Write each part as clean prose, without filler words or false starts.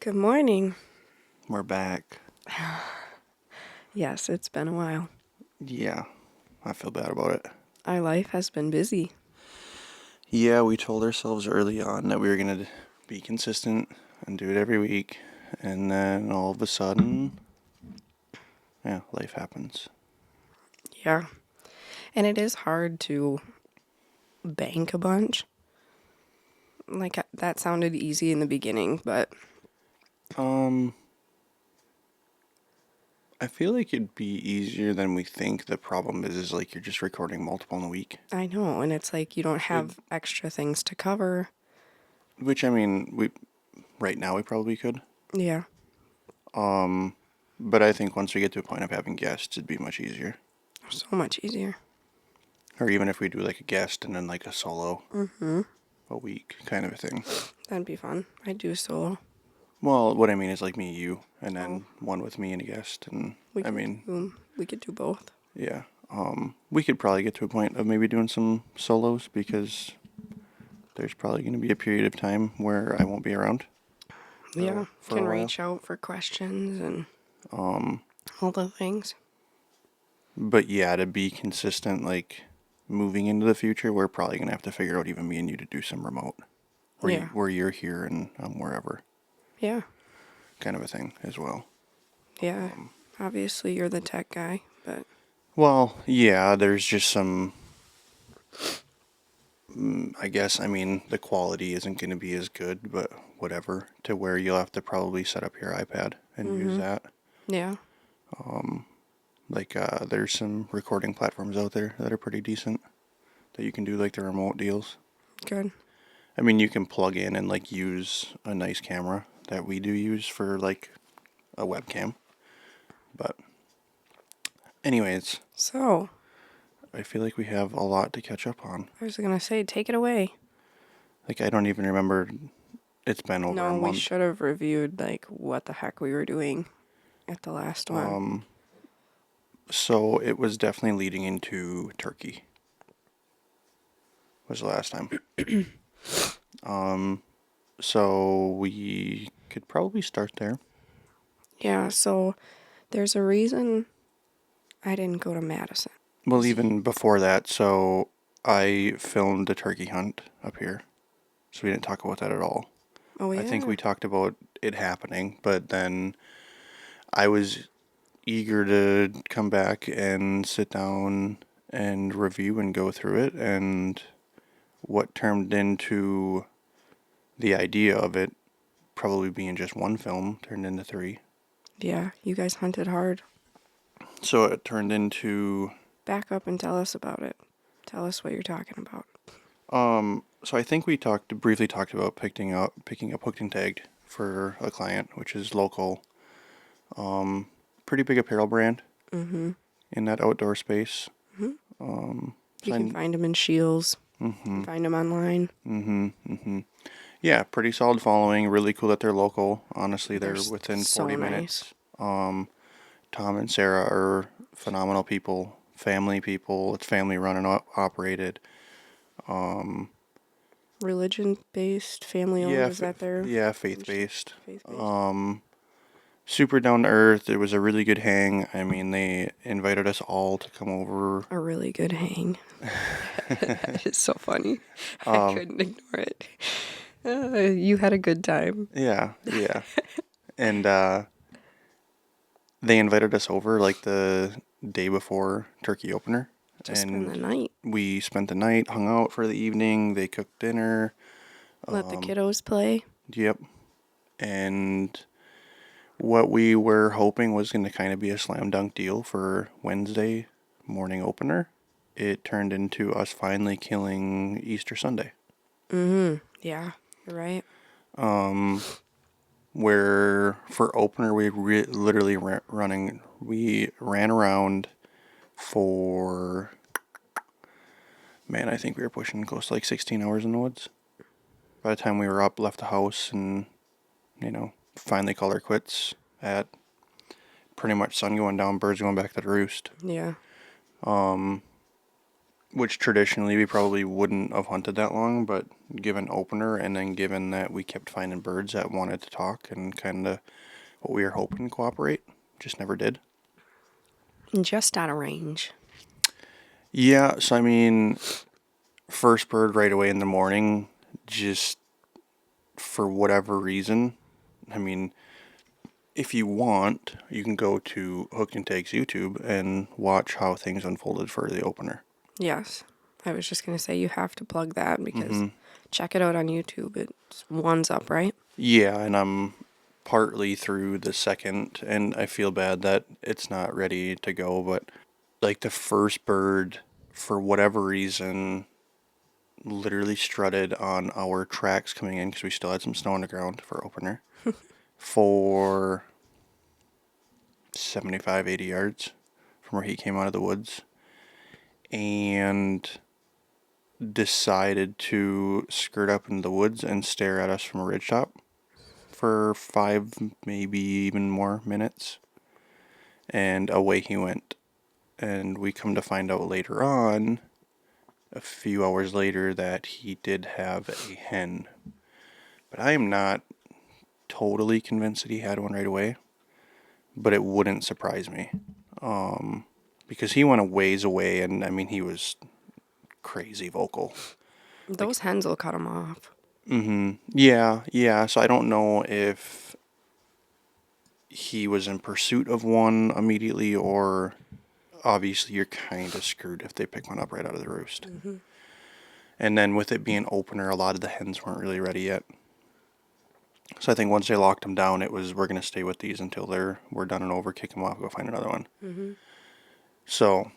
Good morning. We're back. Yes, it's been a while. Yeah, I feel bad about it. Our life has been busy. Yeah, we told ourselves early on that we were going to be consistent and do it every week. And then all of a sudden, yeah, life happens. Yeah. And it is hard to bank a bunch. Like, that sounded easy in the beginning, but I feel like it'd be easier than we think. The problem is like you're just recording multiple in a week. I know. And it's like you don't have extra things to cover. Which, I mean, right now we probably could. Yeah. But I think once we get to a point of having guests, it'd be much easier. So much easier. Or even if we do like a guest and then like a solo a week kind of a thing. That'd be fun. I'd do a solo. Well, what I mean is like me, you, and then one with me and a guest, and We could do both. yeah. We could probably get to a point of maybe doing some solos because there's probably going to be a period of time where I won't be around. Yeah. For Can a while. reach out for questions and all the things. But yeah, to be consistent, like moving into the future, we're probably going to have to figure out even me and you to do some remote, where you're here and I'm wherever. Yeah. Kind of a thing as well. Yeah. Obviously, you're the tech guy, but... Well, yeah, there's just some, I guess, I mean, the quality isn't going to be as good, but whatever, to where you'll have to probably set up your iPad and use that. Yeah. Like, there's some recording platforms out there that are pretty decent that you can do, like, the remote deals. Good. I mean, you can plug in and, like, use a nice camera that we do use for, like, a webcam. But, anyways. So... I feel like we have a lot to catch up on. I was going to say, take it away. Like, I don't even remember. It's been over a month. No, we should have reviewed, like, what the heck we were doing at the last one. So, it was definitely leading into Turkey. Was the last time. So, we could probably start there. Yeah, so there's a reason I didn't go to Madison. Well, even before that, so I filmed a turkey hunt up here. So, we didn't talk about that at all. Oh, yeah? I think we talked about it happening, but then I was eager to come back and sit down and review and go through it, and what turned into the idea of it probably being just one film turned into 3. Yeah, you guys hunted hard. So it turned into... Back up and tell us about it. Tell us what you're talking about. So I think we briefly talked about picking up Hooked and Tagged for a client, which is local. Pretty big apparel brand in that outdoor space. You can find them in Shields. Find them online. Yeah, pretty solid following. Really cool that they're local. Honestly, they're within 40 so minutes. Nice. Tom and Sarah are phenomenal people. Family people. It's family run and operated. Religion-based, family-owned, is that their... Yeah, faith-based. Faith-based. Super down to earth. It was a really good hang. I mean, they invited us all to come over. A really good hang. It's so funny. I couldn't ignore it. You had a good time. Yeah. And they invited us over like the day before turkey opener. To spend the night. We spent the night, hung out for the evening. They cooked dinner. Let the kiddos play. Yep. And what we were hoping was going to kind of be a slam dunk deal for Wednesday morning opener, it turned into us finally killing Easter Sunday. Yeah, you're right. Where for opener we literally ran around for, man, I think we were pushing close to like 16 hours in the woods. By the time we were up, left the house, and finally called our quits at pretty much sun going down, birds going back to the roost. Yeah. which traditionally we probably wouldn't have hunted that long, but given opener and then given that we kept finding birds that wanted to talk and kind of what we were hoping to cooperate, just never did. Just out of range. Yeah, so I mean, first bird right away in the morning, just for whatever reason. I mean, if you want, you can go to Hooked and Take's YouTube and watch how things unfolded for the opener. Yes. I was just going to say you have to plug that because Mm-hmm. check it out on YouTube. It's one's up, right? Yeah, and I'm partly through the second, and I feel bad that it's not ready to go, but like the first bird, for whatever reason, literally strutted on our tracks coming in because we still had some snow on the ground for opener for 75, 80 yards from where he came out of the woods and decided to skirt up into the woods and stare at us from a ridgetop for 5, maybe even more minutes. And away he went. And we come to find out later on, a few hours later, that he did have a hen. But I am not totally convinced that he had one right away. But it wouldn't surprise me. Because he went a ways away, and I mean, he was crazy vocal. Those hens will cut them off. Mm-hmm. Yeah. So I don't know if he was in pursuit of one immediately, or obviously you're kind of screwed if they pick one up right out of the roost. Mm-hmm. And then with it being opener, a lot of the hens weren't really ready yet. So I think once they locked them down, it was, we're going to stay with these until we're done and over, kick them off, go find another one. Mm-hmm. So,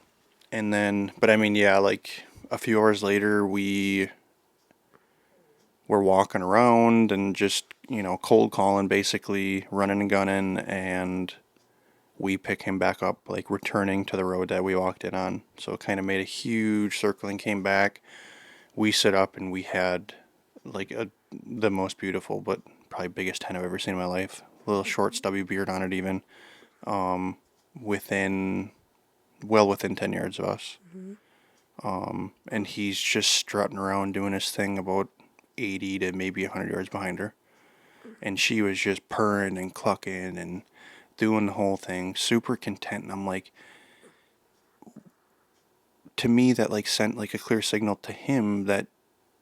and then, but I mean, yeah, like a few hours later, we were walking around and just, cold calling, basically running and gunning, and we pick him back up, like returning to the road that we walked in on. So it kind of made a huge circle and came back. We sit up and we had like the most beautiful, but probably biggest hen I've ever seen in my life. A little short, stubby beard on it, even. Within 10 yards of us. Mm-hmm. And he's just strutting around doing his thing about 80 to maybe 100 yards behind her. And she was just purring and clucking and doing the whole thing, super content. And I'm like, to me, that like sent like a clear signal to him that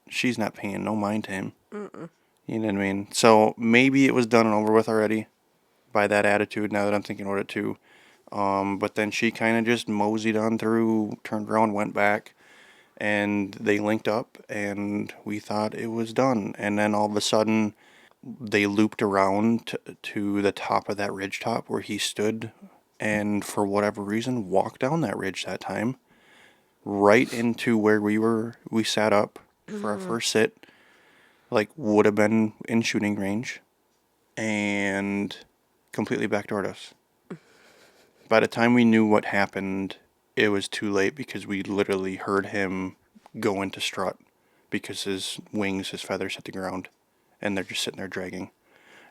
she's not paying no mind to him. Mm-mm. You know what I mean? So maybe it was done and over with already by that attitude, now that I'm thinking about it too. But then she kind of just moseyed on through, turned around, went back, and they linked up, and we thought it was done. And then all of a sudden, they looped around to the top of that ridge top where he stood, and for whatever reason, walked down that ridge that time, right into where we sat up for our first sit, like would have been in shooting range, and completely backdoored us. By the time we knew what happened, it was too late because we literally heard him go into strut because his wings, his feathers hit the ground, and they're just sitting there dragging.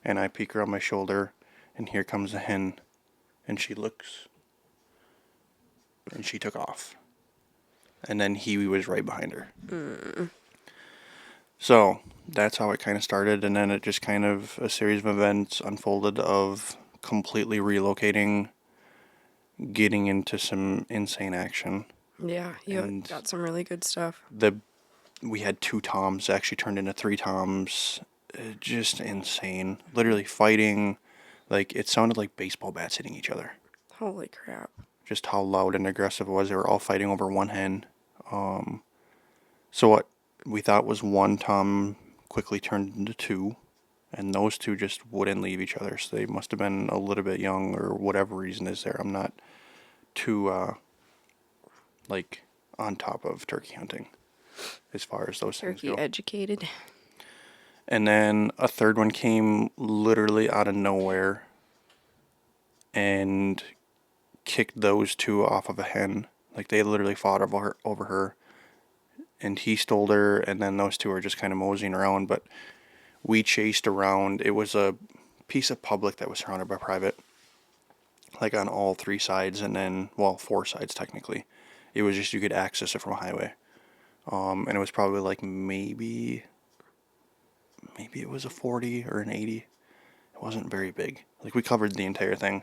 And I peek around my shoulder, and here comes the hen, and she looks, and she took off. And then he was right behind her. Mm. So that's how it kind of started, and then it just kind of a series of events unfolded of completely relocating, getting into some insane action. Yeah, you And got some really good stuff. We had 2 toms actually turned into 3 toms. Just insane. Literally fighting, like it sounded like baseball bats hitting each other. Holy crap. Just how loud and aggressive it was. They were all fighting over one hen. So what we thought was 1 tom quickly turned into 2, and those 2 just wouldn't leave each other. So they must have been a little bit young or whatever reason is there. I'm not too like on top of turkey hunting as far as those things Turkey go. educated. And then a third one came literally out of nowhere and kicked those 2 off of a hen. Like they literally fought over her. And he stole her, and then those 2 are just kind of moseying around. But we chased around. It was a piece of public that was surrounded by private, like on all 3 sides, and then, well, 4 sides technically. It was just you could access it from a highway. And it was probably like maybe it was a 40 or an 80. It wasn't very big. Like we covered the entire thing.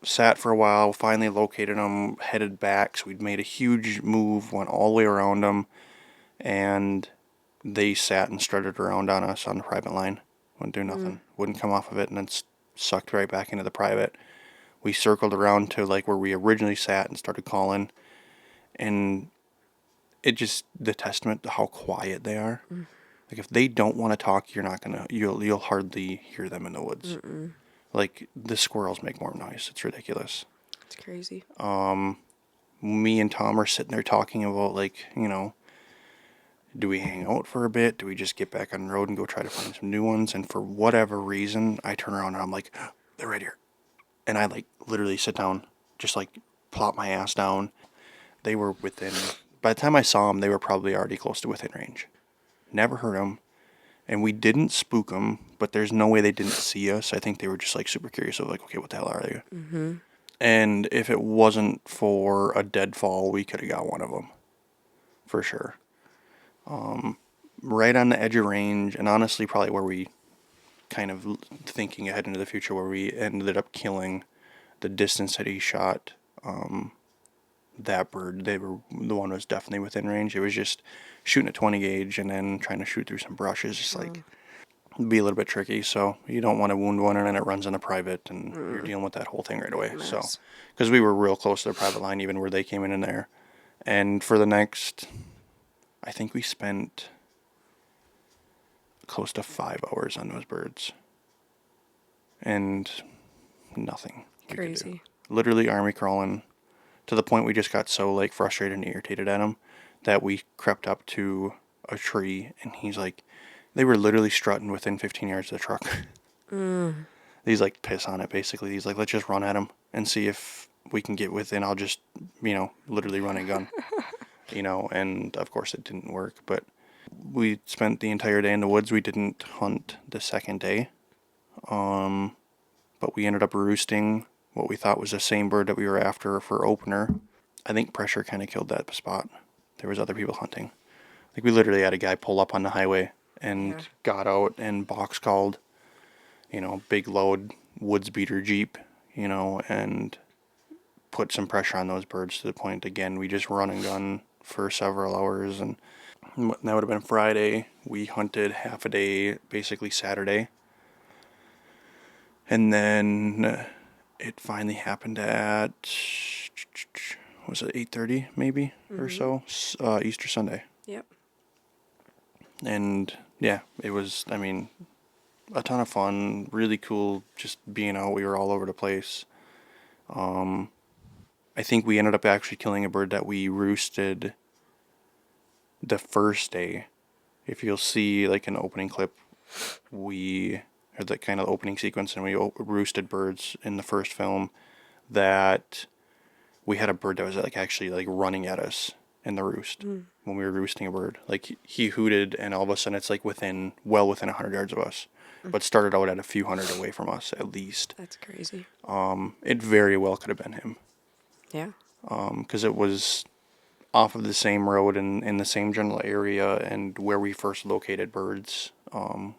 Sat for a while, finally located them, headed back. So we'd made a huge move, went all the way around them, and they sat and strutted around on us on the private line. Wouldn't do nothing. Wouldn't come off of it, and then sucked right back into the private. We circled around to like where we originally sat and started calling, and it just the testament to how quiet they are. Like if they don't want to talk, you'll hardly hear them in the woods. Like the squirrels make more noise. It's ridiculous. It's crazy. Me and Tom are sitting there talking about like, do we hang out for a bit? Do we just get back on the road and go try to find some new ones? And for whatever reason, I turn around and I'm like, they're right here. And I like literally sit down, just like plop my ass down. They were by the time I saw them, they were probably already close to within range. Never heard them. And we didn't spook them, but there's no way they didn't see us. I think they were just like super curious of like, okay, what the hell are they? Mm-hmm. And if it wasn't for a deadfall, we could have got one of them. For sure. Right on the edge of range, and honestly probably where we kind of thinking ahead into the future, where we ended up killing the distance that he shot that bird. The one was definitely within range. It was just shooting at 20 gauge and then trying to shoot through some brushes, just like be a little bit tricky. So you don't want to wound one and then it runs in a private and you're dealing with that whole thing right away. So because we were real close to the private line even where they came in there. And for the next, I think we spent close to 5 hours on those birds and nothing. Crazy. Literally army crawling to the point we just got so like frustrated and irritated at him that we crept up to a tree and he's like, they were literally strutting within 15 yards of the truck. He's like piss on it basically. He's like, let's just run at him and see if we can get within. I'll just, literally run a gun, and of course it didn't work, but we spent the entire day in the woods. We didn't hunt the second day. But we ended up roosting what we thought was the same bird that we were after for opener. I think pressure kind of killed that spot. There was other people hunting. Like we literally had a guy pull up on the highway and got out and box called, big load woods beater Jeep, and put some pressure on those birds to the point, again, we just run and gun for several hours. And that would have been Friday. We hunted half a day, basically Saturday. And then it finally happened at, was it 8:30 maybe or so? Easter Sunday. Yep. And yeah, it was, a ton of fun, really cool just being out. We were all over the place. I think we ended up actually killing a bird that we roosted the first day. If you'll see like an opening clip, or the kind of opening sequence, and we roosted birds in the first film, that we had a bird that was like actually like running at us in the roost when we were roosting a bird. Like he hooted and all of a sudden it's like within 100 yards of us, but started out at a few hundred away from us at least. That's crazy. It very well could have been him. Yeah. Because it was off of the same road and in the same general area, and where we first located birds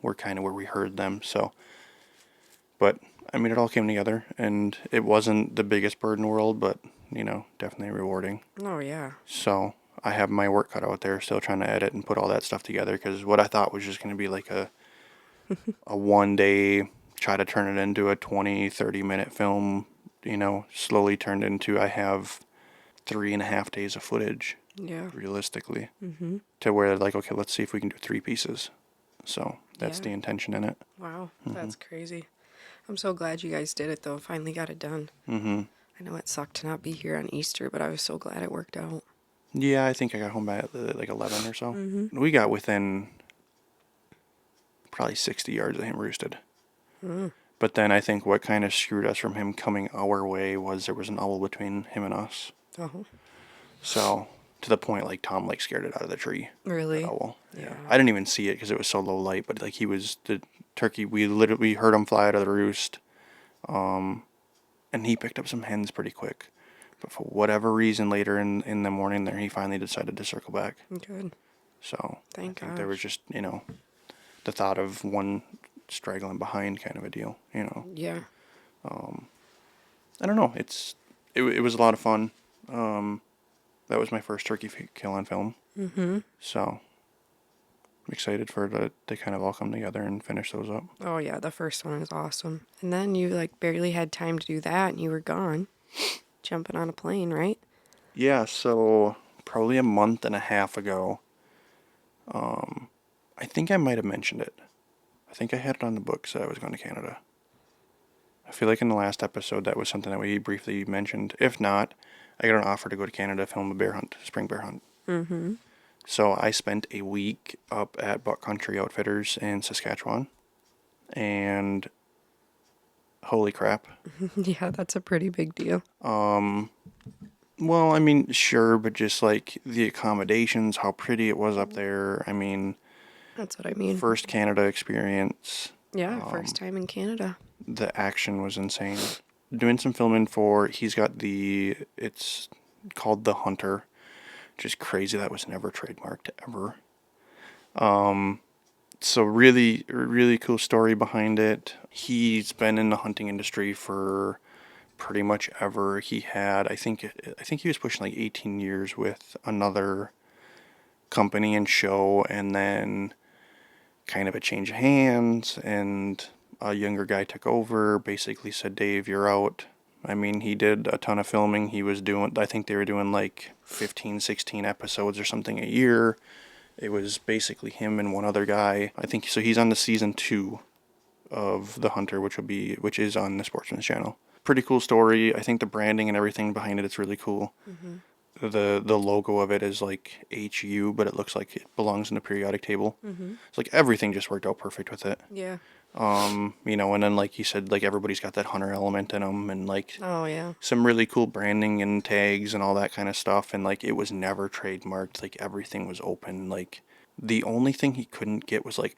were kind of where we heard them. So, but it all came together, and it wasn't the biggest bird in the world, but definitely rewarding. Oh yeah. So I have my work cut out there, still trying to edit and put all that stuff together, because what I thought was just going to be like a one day, try to turn it into a 20-30 minute film, slowly turned into, I have 3.5 days of footage. Yeah. Realistically. To where like, okay, let's see if we can do 3 pieces. So that's the Yeah. intention in it. Wow, that's crazy. I'm so glad you guys did it though. Finally got it done. I know it sucked to not be here on Easter, but I was so glad it worked out. Yeah, I think I got home by like 11 or so. We got within probably 60 yards of him roosted. But then I think what kind of screwed us from him coming our way was there was an owl between him and us. Oh. So to the point like Tom like scared it out of the tree. Really? The owl. Yeah. I didn't even see it because it was so low light, but like the turkey, we heard him fly out of the roost. And he picked up some hens pretty quick. But for whatever reason, later in the morning there, he finally decided to circle back. Good. So Thank I think there was gosh. just, the thought of one straggling behind kind of a deal, Yeah. I don't know. It was a lot of fun. That was my first turkey kill on film. Mm-hmm. So I'm excited for they kind of all come together and finish those up. Oh, yeah, the first one is awesome. And then you, like, barely had time to do that, and you were gone, jumping on a plane, right? Yeah, so probably a month and a half ago, I think I might have mentioned it. I think I had it on the books that I was going to Canada. I feel like in the last episode that was something that we briefly mentioned. If not, I got an offer to go to Canada to film a bear hunt, spring bear hunt. Mm-hmm. So I spent a week up at Buck Country Outfitters in Saskatchewan, and holy crap. Yeah, that's a pretty big deal. Well, I mean, sure, but just like the accommodations, how pretty it was up there. I mean, That's what I mean. first Canada experience. Yeah, first time in Canada. The action was insane. Doing some filming he's got it's called The Hunter. Just crazy that was never trademarked ever. So really, really cool story behind it. He's been in the hunting industry for pretty much ever. I think he was pushing like 18 years with another company and show, and then kind of a change of hands, and a younger guy took over, basically said, Dave, you're out. I mean, he did a ton of filming. I think they were doing like 15, 16 episodes or something a year. It was basically him and one other guy. I think so. He's on the season 2 of The Hunter, which is on the Sportsman Channel. Pretty cool story. I think the branding and everything behind it's really cool. Mm-hmm. The logo of it is like HU, but it looks like it belongs in the periodic table. Mm-hmm. It's like everything just worked out perfect with it. Yeah. And then like you said, like everybody's got that hunter element in them, and like Oh, yeah. some really cool branding and tags and all that kind of stuff, and like it was never trademarked. Like everything was open. Like the only thing he couldn't get was like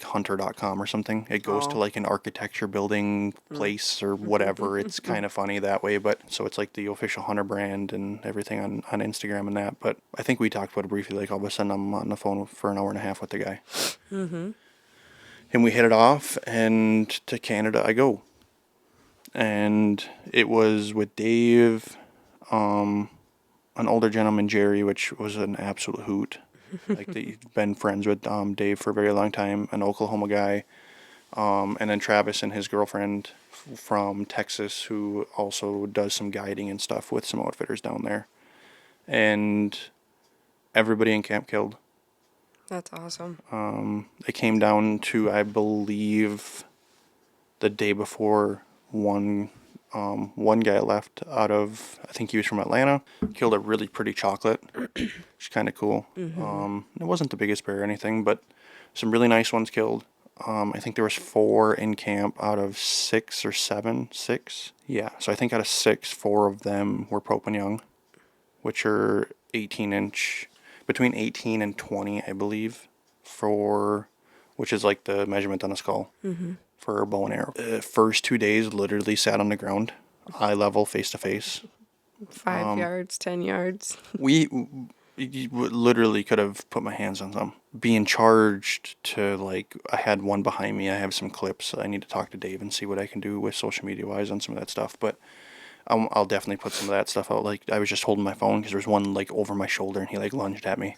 hunter.com or something. It goes to like an architecture building place or whatever. It's kind of funny that way, but so it's like the official hunter brand and everything on Instagram and that. But I think we talked about it briefly. Like all of a sudden I'm on the phone for an hour and a half with the guy. Mm-hmm. And we hit it off, and to Canada I go. And it was with Dave, an older gentleman, Jerry, which was an absolute hoot. Like they've been friends with Dave for a very long time, an Oklahoma guy. And then Travis and his girlfriend from Texas, who also does some guiding and stuff with some outfitters down there. And everybody in camp killed. That's awesome. It came down to, I believe, the day before one guy left out of, I think he was from Atlanta, killed a really pretty chocolate, which is kind of cool. Mm-hmm. It wasn't the biggest bear or anything, but some really nice ones killed. I think there was 4 in camp out of 6 or 7. 6? Yeah, so I think out of 6, 4 of them were Pope and Young, which are 18-inch, between 18 and 20, I believe, which is like the measurement on a skull. Mm-hmm. For a bow and arrow. The first 2 days literally sat on the ground, eye level, face to face. 5 yards, 10 yards. We literally could have put my hands on them. Being charged to, like, I had one behind me. I have some clips. I need to talk to Dave and see what I can do with social media wise on some of that stuff. But I'll definitely put some of that stuff out. Like, I was just holding my phone because there was one like over my shoulder and he like lunged at me.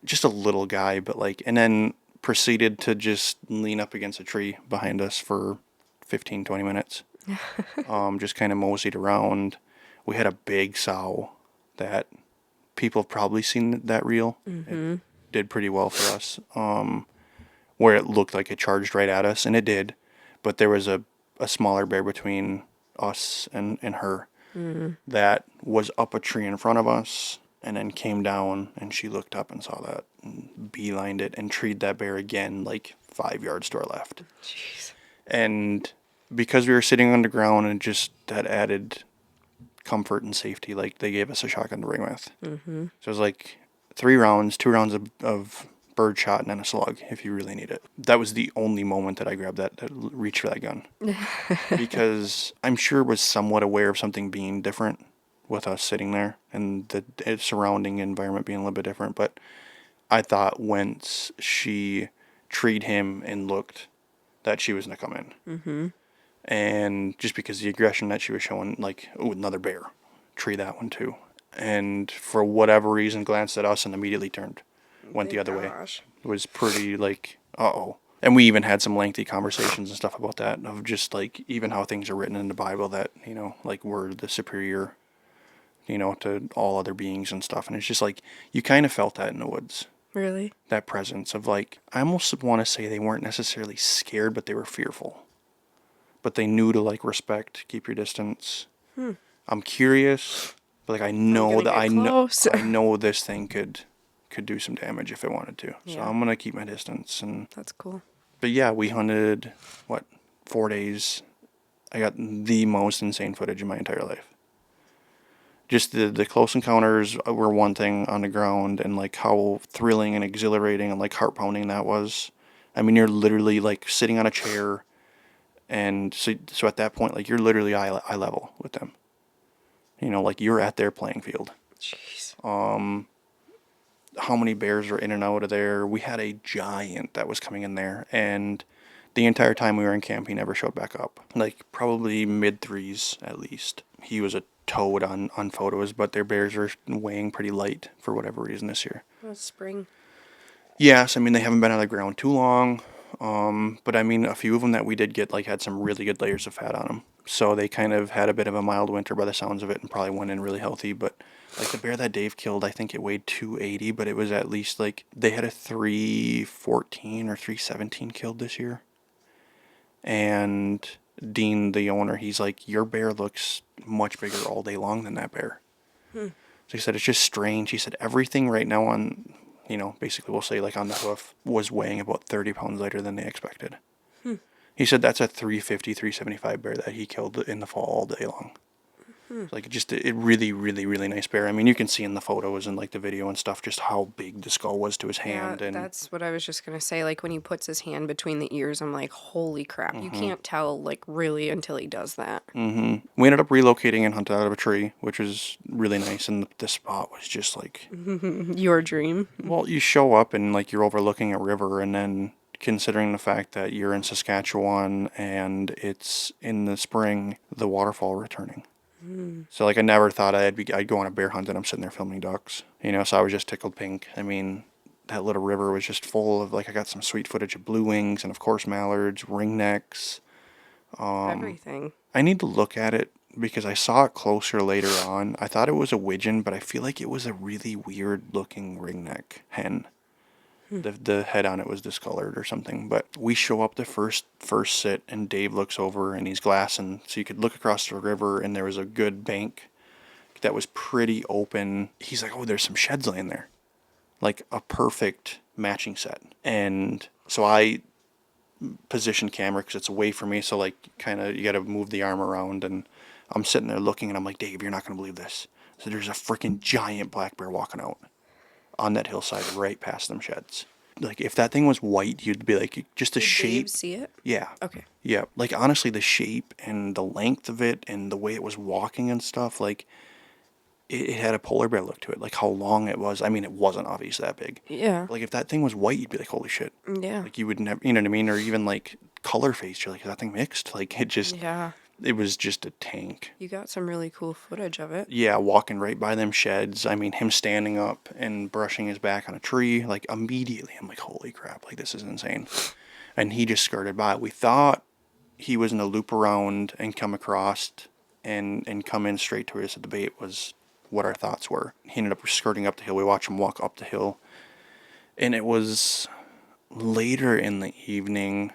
Just a little guy, but like, and then proceeded to just lean up against a tree behind us for 15, 20 minutes. Just kind of moseyed around. We had a big sow that people have probably seen that reel. Mm-hmm. It did pretty well for us. Where it looked like it charged right at us, and it did. But there was a smaller bear between us and her that was up a tree in front of us, and then came down, and she looked up and saw that and beelined it and treed that bear again like 5 yards to our left. Jeez. And because we were sitting on the ground, and just that added comfort and safety, like they gave us a shotgun to ring with. Mm-hmm. So it was like 3 rounds, 2 rounds of bird shot and then a slug if you really need it. That was the only moment that I grabbed that reach for that gun. Because I'm sure it was somewhat aware of something being different with us sitting there and the surrounding environment being a little bit different. But I thought once she treed him and looked that she was going to come in. Mm-hmm. And just because the aggression that she was showing, like, oh, another bear, tree that one too. And for whatever reason, glanced at us and immediately turned, went the other way. It was pretty like, uh-oh. And we even had some lengthy conversations and stuff about that, of just like even how things are written in the Bible that, you know, like we're the superior, you know, to all other beings and stuff. And it's just like, you kind of felt that in the woods. Really? That presence of like, I almost want to say they weren't necessarily scared, but they were fearful. But they knew to like respect, keep your distance. I'm curious, but like I know that I know this thing could do some damage if it wanted to. So Yeah. I'm gonna keep my distance. And That's cool. but yeah, we hunted 4 days. I got the most insane footage in my entire life. Just the close encounters were one thing on the ground, and like how thrilling and exhilarating and like heart pounding that was. I mean, you're literally like sitting on a chair, and so at that point, like you're literally eye level with them. You know, like you're at their playing field. Jeez. How many bears were in and out of there? We had a giant that was coming in there, and the entire time we were in camp, he never showed back up. Like probably mid-3s at least. He was a toad on photos, but their bears are weighing pretty light for whatever reason this year. Well, spring. Yes, I mean, they haven't been on the ground too long. But I mean, a few of them that we did get like had some really good layers of fat on them. So they kind of had a bit of a mild winter by the sounds of it, and probably went in really healthy. But like the bear that Dave killed, I think it weighed 280, but it was at least like they had a 314 or 317 killed this year. And Dean, the owner, he's like, your bear looks much bigger all day long than that bear. So he said, it's just strange. He said, everything right now on, you know, basically we'll say like on the hoof was weighing about 30 pounds lighter than they expected. He said that's a 350, 375 bear that he killed in the fall all day long. Like just a really, really, really nice bear. I mean, you can see in the photos and like the video and stuff just how big the skull was to his hand. Yeah, And that's what I was just gonna say. Like when he puts his hand between the ears, I'm like, holy crap! You can't tell like really until he does that. we ended up relocating and hunted out of a tree, which was really nice. And the spot was just like, Your dream. well, you show up and like you're overlooking a river, and then considering the fact that you're in Saskatchewan and it's in the spring, the waterfall returning. So like I never thought I'd go on a bear hunt and I'm sitting there filming ducks, you know. So I was just tickled pink. I mean, that little river was just full of like I got some sweet footage of blue wings and of course mallards, ringnecks. Everything. I need to look at it because I saw it closer later on. I thought it was a widgeon, but I feel like it was a really weird looking ringneck hen. The head on it was discolored or something. But we show up the first sit, and Dave looks over and he's glassing, so you could look across the river, and there was a good bank that was pretty open. He's like, oh, there's some sheds laying there, like a perfect matching set. And so I position camera because it's away from me, so like kind of you got to move the arm around, and I'm sitting there looking, and I'm like, Dave, you're not gonna believe this. So there's a freaking giant black bear walking out on that hillside right past them sheds. Like if that thing was white, you'd be like, just the Did shape. Dave see it? Yeah. Okay. Yeah. Like honestly, the shape and the length of it and the way it was walking and stuff, like it had a polar bear look to it. Like how long it was. I mean, it wasn't obviously that big. Yeah. Like if that thing was white, you'd be like, holy shit. Yeah. Like you would never, you know what I mean? Or even like color face. You're like, is that thing mixed? Like it just, Yeah. it was just a tank. You got some really cool footage of it. Yeah, walking right by them sheds. I mean, him standing up and brushing his back on a tree. Like immediately, I'm like, holy crap! Like this is insane. And he just skirted by. We thought he was gonna loop around and come across and come in straight to us at the bait was what our thoughts were. He ended up skirting up the hill. We watched him walk up the hill, and it was later in the evening.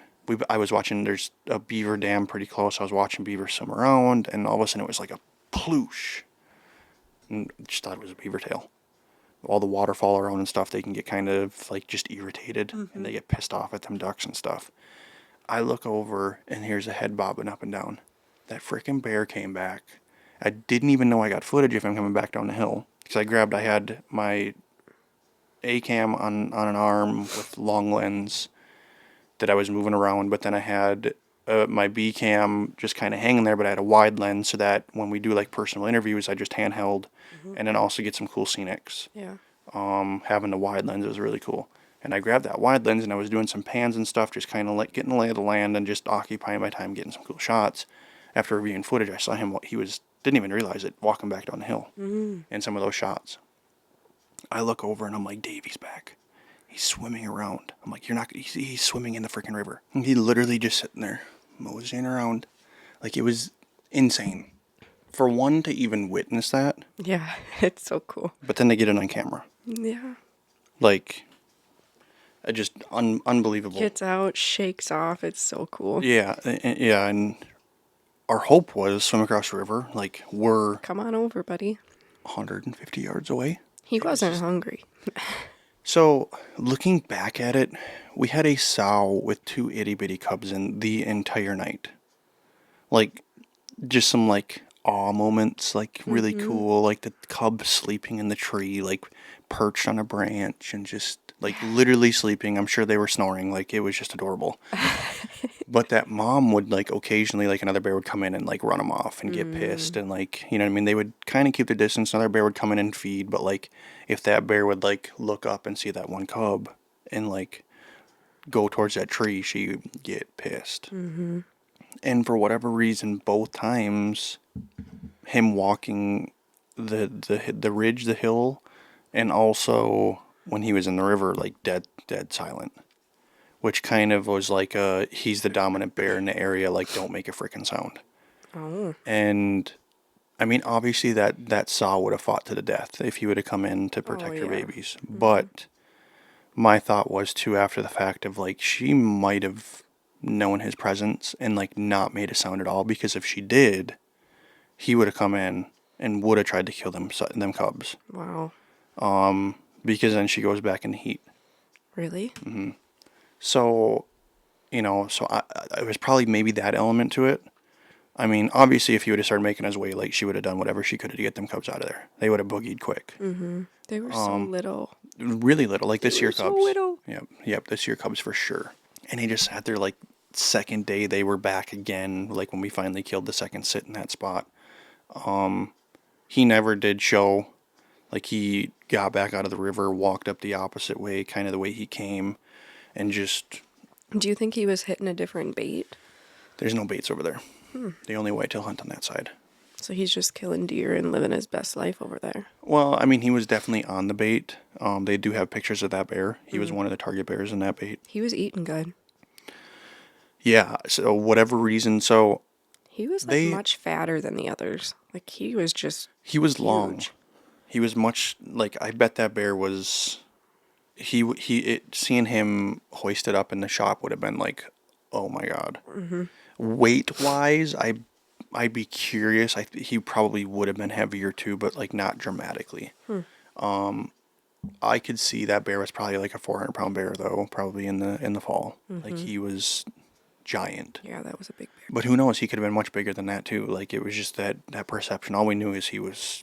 I was watching, there's a beaver dam pretty close. I was watching beavers swim around, and all of a sudden it was like a ploosh. And I just thought it was a beaver tail. All the waterfall around and stuff, they can get kind of like just irritated, and they get pissed off at them ducks and stuff. I look over, and here's a head bobbing up and down. That frickin' bear came back. I didn't even know I got footage of him coming back down the hill. Because I had my A cam on an arm with long lens that I was moving around, but then I had my B cam just kind of hanging there, but I had a wide lens so that when we do like personal interviews, I just handheld and then also get some cool scenics. Yeah. Having the wide lens was really cool. And I grabbed that wide lens and I was doing some pans and stuff, just kind of like getting the lay of the land and just occupying my time getting some cool shots. After reviewing footage, I saw him, didn't even realize it, walking back down the hill in some of those shots. I look over and I'm like, Davey's back. He's swimming around. I'm like, he's swimming in the freaking river. And he literally just sitting there, moseying around. Like, it was insane. For one to even witness that. Yeah, it's so cool. But then to get it on camera. Yeah. Like, just unbelievable. Gets out, shakes off. It's so cool. Yeah, and our hope was swim across the river. Like, we're Come on over, buddy. 150 yards away. He wasn't hungry. So, looking back at it, we had a sow with 2 itty-bitty cubs in the entire night. Like, just some, like, awe moments, like, really cool. Like, the cub sleeping in the tree, like, perched on a branch and just, like, literally sleeping. I'm sure they were snoring. Like, it was just adorable. But that mom would, like, occasionally, like, another bear would come in and, like, run them off and get pissed. And, like, you know what I mean? They would kind of keep their distance. Another bear would come in and feed. But, like, if that bear would, like, look up and see that one cub and, like, go towards that tree, she would get pissed. And for whatever reason, both times, him walking the ridge, the hill, and also when he was in the river, like, dead silent. Which kind of was like he's the dominant bear in the area, like, don't make a freaking sound. Oh. And, I mean, obviously that sow would have fought to the death if he would have come in to protect her babies. But my thought was, too, after the fact of, like, she might have known his presence and, like, not made a sound at all, because if she did, he would have come in and would have tried to kill them cubs. Wow. Because then she goes back in the heat. Really? So, you know, it was probably maybe that element to it. I mean, obviously, if he would have started making his way, like, she would have done whatever she could to get them cubs out of there. They would have boogied quick. They were so little. Really little, like this year cubs. So little. Yep, this year cubs for sure. And he just sat there, like, second day they were back again, like, when we finally killed the second sit in that spot. He never did show. Like, he got back out of the river, walked up the opposite way, kind of the way he came, and just... Do you think he was hitting a different bait? There's no baits over there. They only whitetail hunt on that side. So he's just killing deer and living his best life over there. Well, I mean, he was definitely on the bait. They do have pictures of that bear. He was one of the target bears in that bait. He was eating good. Yeah, so whatever reason, so... He was, like, much fatter than the others. Like, he was just He was huge. long. He was much... Like, I bet that bear was... Seeing him hoisted up in the shop would have been like, oh my God. Weight-wise, I'd be curious. He probably would have been heavier too, but, like, not dramatically. I could see that bear was probably like a 400-pound bear, though, probably in the fall. Like, he was giant. Yeah, that was a big bear. But who knows? He could have been much bigger than that too. Like, it was just that perception. All we knew is he was,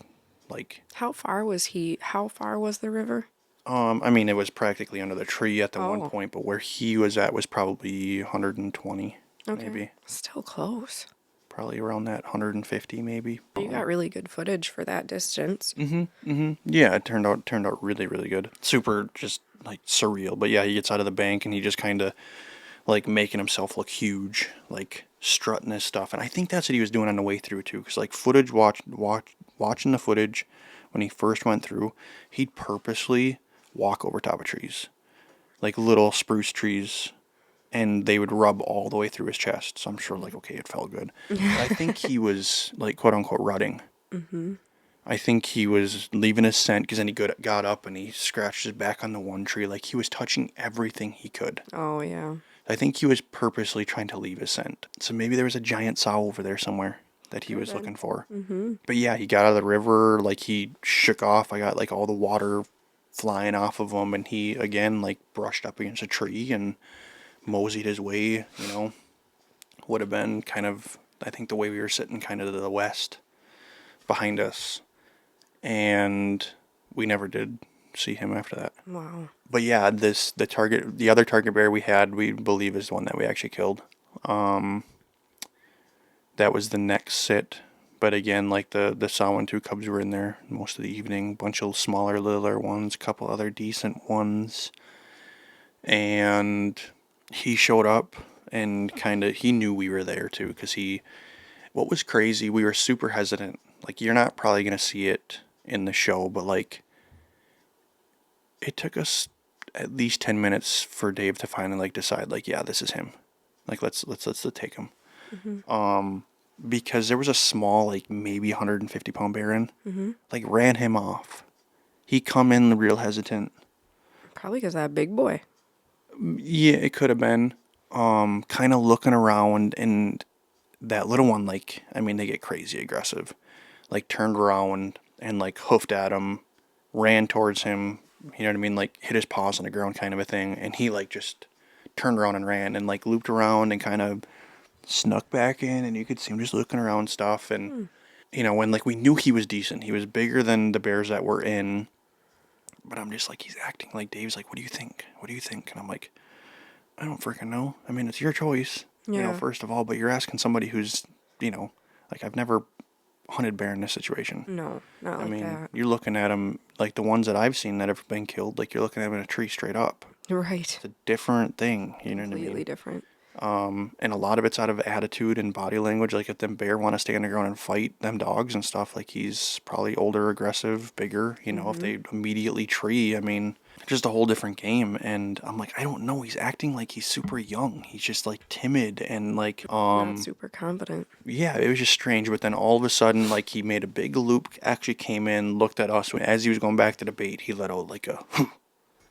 like... How far was he? How far was the river? I mean, it was practically under the tree at the one Oh. point, but where he was at was probably 120, maybe. Still close. Probably around that 150, maybe. You got really good footage for that distance. Yeah, it turned out really, really good. Super, just, like, surreal. But yeah, he gets out of the bank and he just kind of, like, making himself look huge, like, strutting his stuff. And I think that's what he was doing on the way through too, because, like, watching the footage when he first went through, he'd purposely walk over top of trees, like little spruce trees, and they would rub all the way through his chest. So I'm sure, like, okay, it felt good. But I think he was, like, quote unquote rutting. I think he was leaving his scent, because then he got up and he scratched his back on the one tree. Like, he was touching everything he could. Oh, yeah. I think he was purposely trying to leave his scent. So maybe there was a giant sow over there somewhere that he was looking for. But yeah, he got out of the river, like, he shook off. I got, like, all the water flying off of him, and he, again, like, brushed up against a tree and moseyed his way, you know. Would have been kind of, I think, the way we were sitting kind of to the west behind us. And we never did see him after that. Wow. But yeah, the other target bear we had, we believe is the one that we actually killed. That was the next sit. But again, like the sow and two cubs were in there most of the evening. Bunch of smaller, littler ones, a couple other decent ones. And he showed up and he knew we were there too. Because what was crazy, we were super hesitant. Like, you're not probably going to see it in the show, but like, it took us at least 10 minutes for Dave to finally like decide, like, yeah, this is him. Like, let's take him. Mm-hmm. Because there was a small, like, maybe 150-pound bear in, Mm-hmm. like, ran him off. He come in real hesitant. Probably because that big boy. Yeah, it could have been. Kind of looking around, and that little one, like, I mean, they get crazy aggressive. Like, turned around and, like, hoofed at him, ran towards him, you know what I mean? Like, hit his paws on the ground kind of a thing. And he, like, just turned around and ran and, like, looped around and kind of snuck back in. And you could see him just looking around stuff. And, you know, when, like, we knew he was decent. He was bigger than the bears that were in. But I'm just like, he's acting like, Dave's like, what do you think? What do you think? And I'm like, I don't freaking know. I mean, it's your choice, you know, Yeah. first of all. But you're asking somebody who's, you know, like, I've never hunted bear in this situation. No, not I like mean, that. you're looking at them, like the ones that I've seen that have been killed, like, you're looking at them in a tree straight up. Right. It's a different thing, you know what I Completely mean? different. And a lot of it's out of attitude and body language. Like, if them bear want to stay on the ground and fight them dogs and stuff, like, he's probably older, aggressive, bigger, you know, if they immediately tree, I mean, just a whole different game. And I'm like, I don't know, he's acting like he's super young. He's just, like, timid and, like, Not super confident. yeah, it was just strange. But then all of a sudden, like, he made a big loop, actually came in, looked at us. As he was going back to the bait, he let out, like, a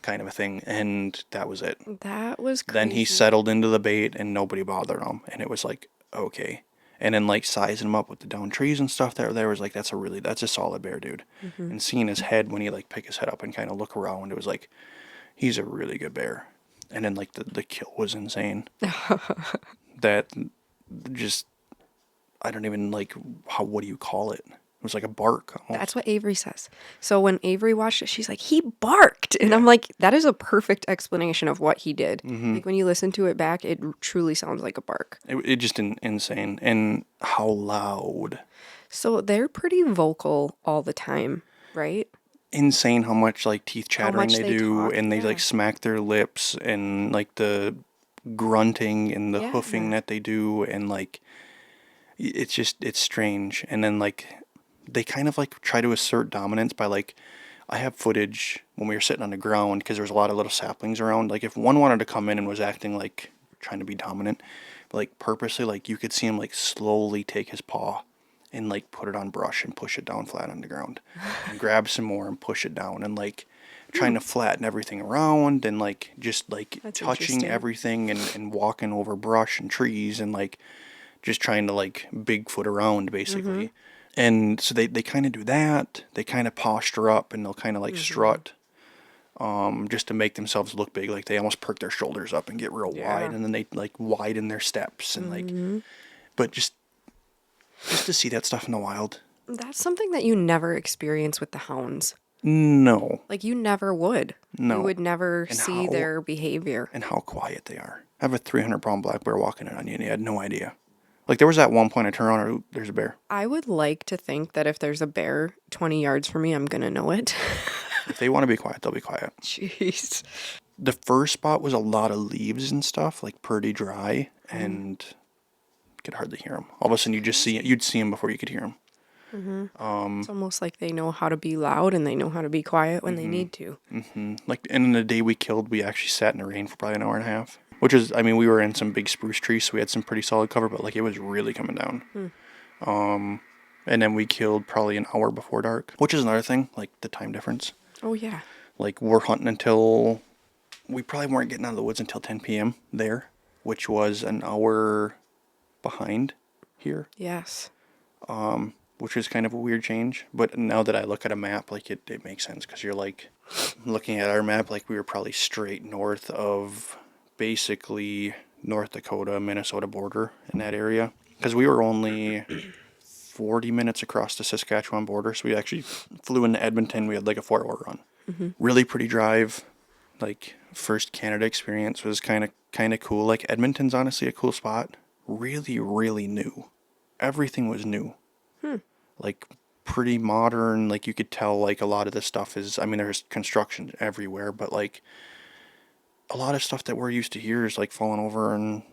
kind of a thing, and that was it. That was crazy. Then he settled into the bait, and nobody bothered him, and it was like, okay. And then, like, sizing him up with the down trees and stuff there was like, that's a solid bear, dude. And seeing his head when he, like, pick his head up and kind of look around, it was like, he's a really good bear. And then, like, the kill was insane. That just, I don't even, like, what do you call it? It was like a bark almost. That's what Avery says. So when Avery watched it, she's like, he barked. And I'm like, that is a perfect explanation of what he did. Like, when you listen to it back, it truly sounds like a bark. It just insane. And how loud. So they're pretty vocal all the time, right? Insane how much, like, teeth chattering much they they do, talk, and they, yeah. like, smack their lips, and, like, the grunting and the Yeah. hoofing that they do, and, like, it's strange. And then, like, they kind of, like, try to assert dominance by, like, I have footage when we were sitting on the ground, because there was a lot of little saplings around. Like, if one wanted to come in and was acting like trying to be dominant, but, like, purposely, like, you could see him, like, slowly take his paw and, like, put it on brush and push it down flat on the ground, and grab some more and push it down, and, like, trying to flatten everything around, and, like, just, like, That's touching interesting. everything, and walking over brush and trees, and, like, just trying to, like, Bigfoot around, basically. And so they kind of do that. They kind of posture up, and they'll kind of, like, strut, just to make themselves look big. Like, they almost perk their shoulders up and get real wide, and then they, like, widen their steps, and, like, but just to see that stuff in the wild. That's something that you never experience with the hounds. No. Like, you never would. No. You would never And see how- their behavior. And how quiet they are. I have a 300-pound black bear walking in on you, and you had no idea. Like, there was that one point I turned around, and there's a bear. I would like to think that if there's a bear 20 yards from me, I'm going to know it. If they want to be quiet, they'll be quiet. Jeez. The first spot was a lot of leaves and stuff, like, pretty dry, and you could hardly hear them. All of a sudden, you'd see them before you could hear them. It's almost like they know how to be loud and they know how to be quiet when they need to. Like, and in the day we killed, we actually sat in the rain for probably an hour and a half. Which is, I mean, we were in some big spruce trees, so we had some pretty solid cover, but, like, it was really coming down. And then we killed probably an hour before dark, which is another thing, like, the time difference. Oh, yeah. Like, we're hunting until, we probably weren't getting out of the woods until 10 p.m. there, which was an hour behind here, Yes. which is kind of a weird change. But now that I look at a map, like, it makes sense, because you're, like, looking at our map, like, we were probably straight north of basically North Dakota, Minnesota border in that area. Because we were only 40 minutes across the Saskatchewan border, so we actually flew into Edmonton. We had, like, a 4-hour run. Really pretty drive. Like, first Canada experience was kind of cool. Like, Edmonton's honestly a cool spot. Really, really new. Everything was new. Like, pretty modern. Like, you could tell, like, a lot of this stuff is, I mean, there's construction everywhere, but, like, a lot of stuff that we're used to here is, like, falling over and,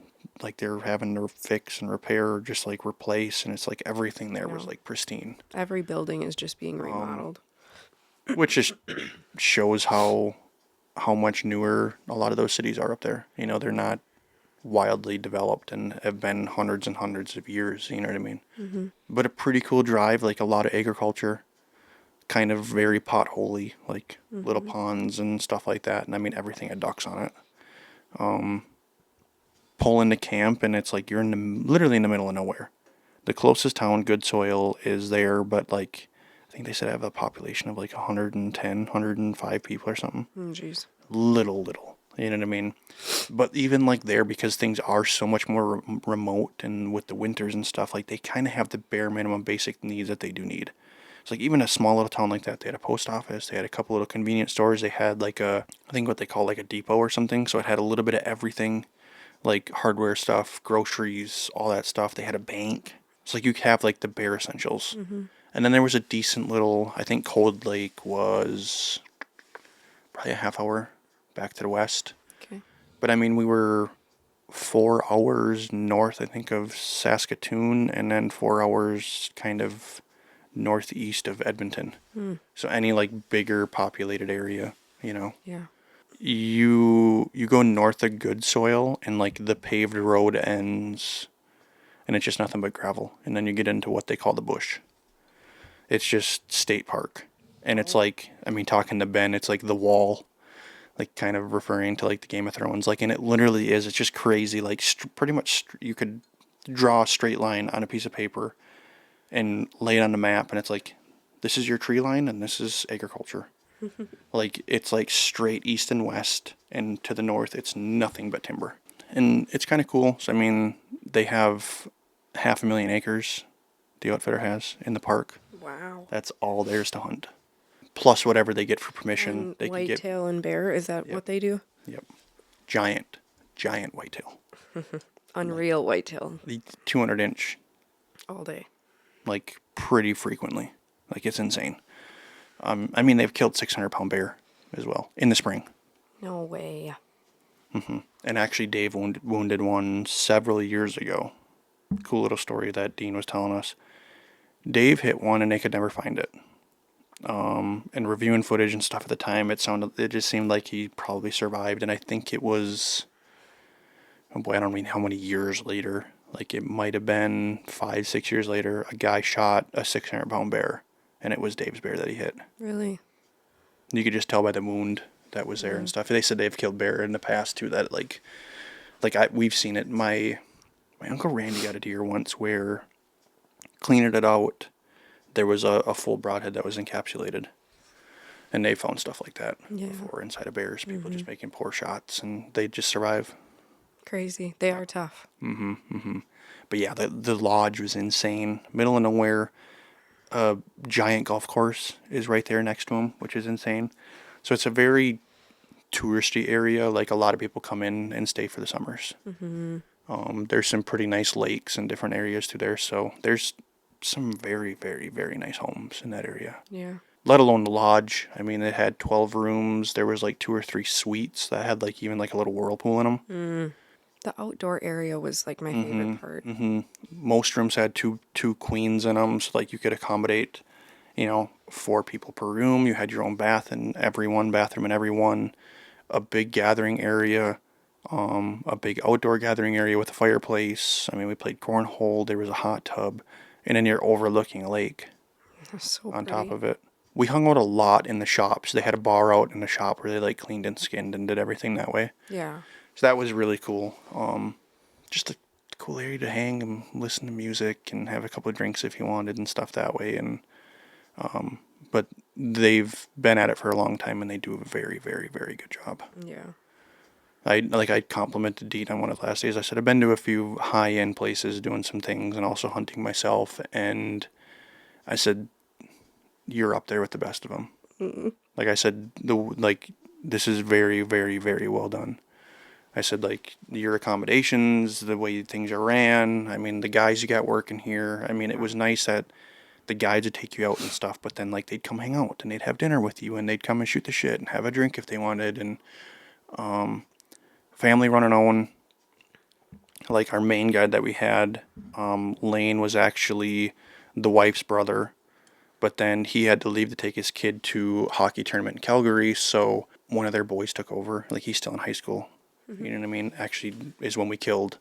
like, they're having to fix and repair or just, like, replace. And it's, like, everything there was, Yeah. like, pristine. Every building is just being remodeled. Which just shows how much newer a lot of those cities are up there. You know, they're not wildly developed and have been hundreds and hundreds of years, you know what I mean? But a pretty cool drive, like a lot of agriculture, kind of very potholy, like little ponds and stuff like that. And I mean, everything had ducks on it. Pull into camp and it's like you're literally in the middle of nowhere. The closest town, Good Soil, is there, but like I think they said I have a population of like 110, 105 people or something. Jeez. Little, you know what I mean? But even like there, because things are so much more remote and with the winters and stuff, like they kind of have the bare minimum basic needs that they do need. It's like even a small little town like that, they had a post office, they had a couple little convenience stores, they had like I think what they call like a depot or something, so it had a little bit of everything, like hardware stuff, groceries, all that stuff. They had a bank. It's like you have like the bare essentials. And then there was a decent little, I think Cold Lake was probably a half hour back to the west. Okay. But I mean, we were 4 hours north, I think, of Saskatoon, and then 4 hours kind of northeast of Edmonton. So any like bigger populated area, you know. Yeah. You go north of Good Soil, and like the paved road ends, and it's just nothing but gravel. And then you get into what they call the bush. It's just state park. And it's like, I mean, talking to Ben, it's like the wall, like kind of referring to like the Game of Thrones. Like, and it literally is, it's just crazy. Like pretty much you could draw a straight line on a piece of paper and lay it on the map. And it's like, this is your tree line and this is agriculture. Like, it's like straight east and west. And to the north, it's nothing but timber. And it's kind of cool. So, I mean, they have 500,000 acres, the outfitter has, in the park. Wow. That's all theirs to hunt. Plus whatever they get for permission. And They can get. whitetail and bear, is that what they do? Yep. Giant whitetail. Unreal whitetail. The 200-inch, All day. like, pretty frequently. Like, it's insane. I mean, they've killed 600-pound bear as well in the spring. No way. And actually, Dave wounded one several years ago. Cool little story that Dean was telling us. Dave hit one and they could never find it. And reviewing footage and stuff at the time, it just seemed like he probably survived. And I think it was, oh boy, I don't mean how many years later. Like, it might have been 5-6 years later, a guy shot a 600-pound bear, and it was Dave's bear that he hit. Really? You could just tell by the wound that was there and stuff. They said they've killed bear in the past too. That we've seen it. My Uncle Randy got a deer once where, cleaning it out, there was a full broadhead that was encapsulated. And they found stuff like that before inside of bears. People just making poor shots, and they just survive. Crazy. They are tough. But yeah, the lodge was insane. Middle of nowhere. A giant golf course is right there next to them, which is insane. So it's a very touristy area. Like, a lot of people come in and stay for the summers. There's some pretty nice lakes and different areas through there. So there's some very, very, very nice homes in that area. Yeah. Let alone the lodge. I mean, it had 12 rooms. There was like 2 or 3 suites that had like even like a little whirlpool in them. The outdoor area was like my favorite part. Most rooms had two queens in them, so like you could accommodate, 4 people per room. You had your own bathroom in every one, a big gathering area, a big outdoor gathering area with a fireplace. I mean, we played cornhole. There was a hot tub, and then you're overlooking a lake So on pretty. top of it. We hung out a lot in the shops. They had a bar out in the shop where they like cleaned and skinned and did everything that way. Yeah. So that was really cool. Just a cool area to hang and listen to music and have a couple of drinks if you wanted and stuff that way. And but they've been at it for a long time and they do a very, very, very good job. Yeah. I complimented Dean on one of the last days. I said I've been to a few high-end places doing some things and also hunting myself. And I said, you're up there with the best of them. Like I said, this is very, very, very well done. I said, like, your accommodations, the way things are ran. I mean, the guys you got working here. I mean, it was nice that the guides would take you out and stuff, but then, like, they'd come hang out and they'd have dinner with you and they'd come and shoot the shit and have a drink if they wanted. And family running own. Like, our main guide that we had, Lane, was actually the wife's brother, but then he had to leave to take his kid to a hockey tournament in Calgary, so one of their boys took over. Like, he's still in high school. You know what I mean? Actually, is when we killed.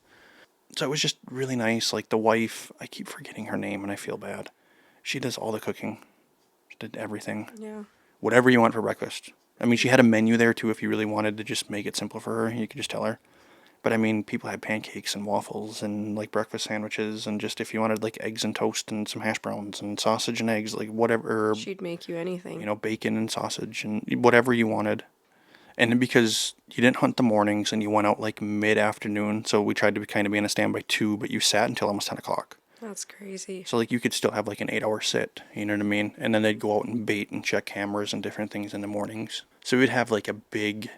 So it was just really nice. Like, the wife, I keep forgetting her name and I feel bad. She does all the cooking. She did everything. Yeah. Whatever you want for breakfast. I mean, she had a menu there too if you really wanted to just make it simple for her. You could just tell her. But I mean, people had pancakes and waffles and like breakfast sandwiches, and just if you wanted like eggs and toast and some hash browns and sausage and eggs, like whatever. She'd make you anything. You know, bacon and sausage and whatever you wanted. And because you didn't hunt the mornings and you went out like mid-afternoon, so we tried to kind of be in a stand by 2, but you sat until almost 10 o'clock. That's crazy. So like you could still have like an 8-hour sit, you know what I mean? And then they'd go out and bait and check cameras and different things in the mornings. So we'd have like a big,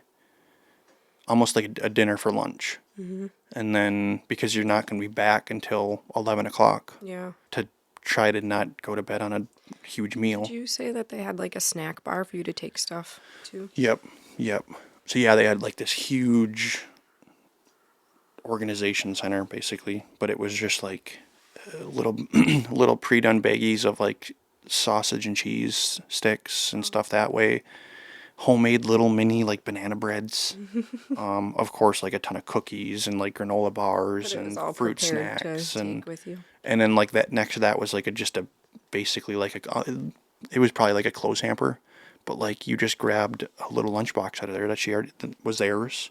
almost like a dinner for lunch. Mm-hmm. And then because you're not going to be back until 11 o'clock. Yeah. To try to not go to bed on a huge meal. Did you say that they had like a snack bar for you to take stuff to? Yep. So yeah, they had like this huge organization center basically, but it was just like little pre-done baggies of like sausage and cheese sticks and stuff that way. Homemade little mini like banana breads. Of course, like a ton of cookies and like granola bars and fruit snacks and with you. And then like that next to that was like basically like it was probably like a clothes hamper, but like you just grabbed a little lunchbox out of there that she already was theirs.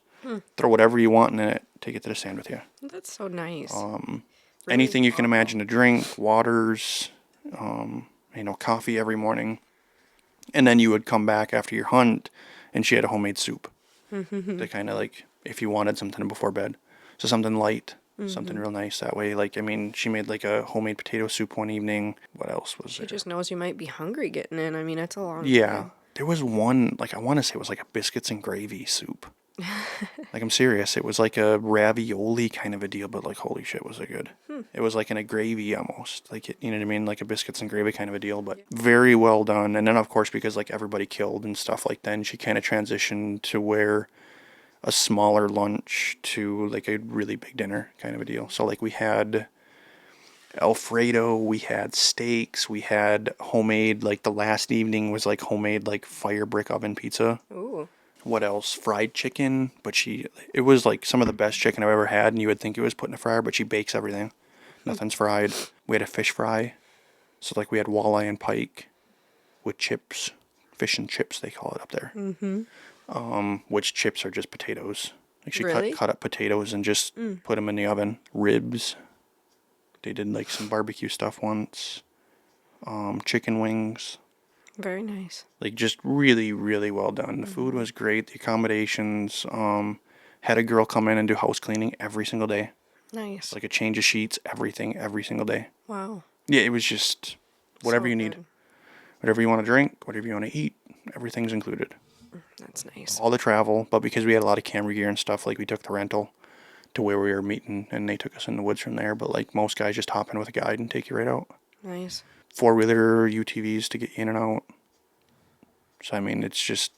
Throw whatever you want in it, take it to the stand with you. That's so nice. Really anything you can imagine to drink, waters, coffee every morning. And then you would come back after your hunt, and she had a homemade soup. To kind of like, if you wanted something before bed. So something light, something real nice that way. Like, I mean, she made like a homemade potato soup one evening. What else was there? She just knows you might be hungry getting in. I mean, it's a long time. There was one, like, I want to say it was like a biscuits and gravy soup. Like, I'm serious. It was like a ravioli kind of a deal, but like, holy shit, was it good. It was like in a gravy almost. Like, you know what I mean? Like a biscuits and gravy kind of a deal, but very well done. And then, of course, because like everybody killed and stuff like then, she kind of transitioned to where a smaller lunch to like a really big dinner kind of a deal. So like we had Alfredo, we had steaks, we had homemade, like the last evening was like homemade like fire brick oven pizza. Ooh. What else? Fried chicken, but it was like some of the best chicken I've ever had, and you would think it was put in a fryer, but she bakes everything. Nothing's fried. We had a fish fry. So like we had walleye and pike with chips, fish and chips they call it up there. Which chips are just potatoes. Like she really? cut up potatoes and just put them in the oven. Ribs. They did like some barbecue stuff once. Chicken wings. Very nice. Like just really, really well done. The food was great. The accommodations. Had a girl come in and do house cleaning every single day. Nice. Like a change of sheets, everything, every single day. Wow. Yeah, it was just whatever you need. Whatever you want to drink, whatever you want to eat, everything's included. That's nice. All the travel, but because we had a lot of camera gear and stuff, like we took the rental to where we were meeting, and they took us in the woods from there. But like most guys just hop in with a guide and take you right out. Nice. 4-wheeler UTVs to get you in and out. So I mean, it's just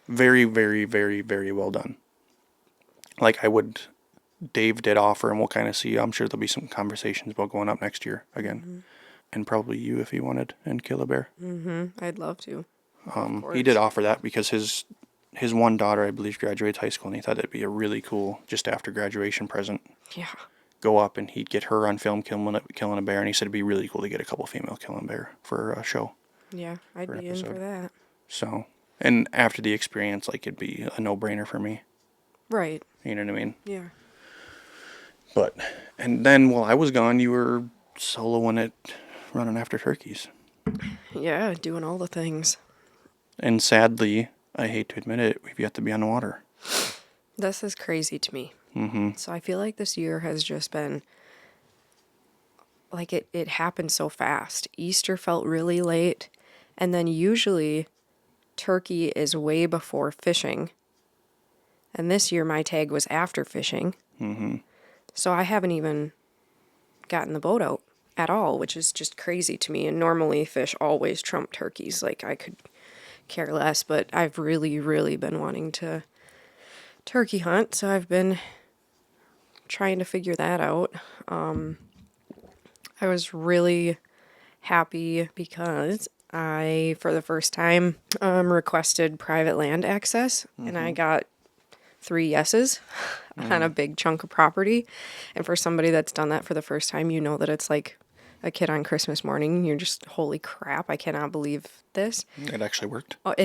very, very, very, very well done. Like Dave did offer, and we'll kind of see. I'm sure there'll be some conversations about going up next year again, and probably you if you wanted, and kill a bear. I'd love to. He did offer that because his one daughter, I believe, graduates high school, and he thought it'd be a really cool just after graduation present. Yeah. Go up and he'd get her on film killing a bear, and he said it'd be really cool to get a couple female killing bear for a show. Yeah, I'd be in for that. So, and after the experience, like it'd be a no-brainer for me. Right. You know what I mean? Yeah. But, and then while I was gone, you were soloing it, running after turkeys. Yeah, doing all the things. And sadly, I hate to admit it, we've yet to be on the water. This is crazy to me. So I feel like this year has just been, like it happened so fast. Easter felt really late, and then usually turkey is way before fishing. And this year my tag was after fishing. Mm-hmm. So I haven't even gotten the boat out at all, which is just crazy to me. And normally fish always trump turkeys. Like, I could care less, but I've really, really been wanting to turkey hunt. So I've been trying to figure that out. I was really happy because I, for the first time, requested private land access, and I got 3 yeses on a big chunk of property. And for somebody that's done that for the first time, you know that it's like a kid on Christmas morning. You're just, holy crap, I cannot believe this. It actually worked. Oh,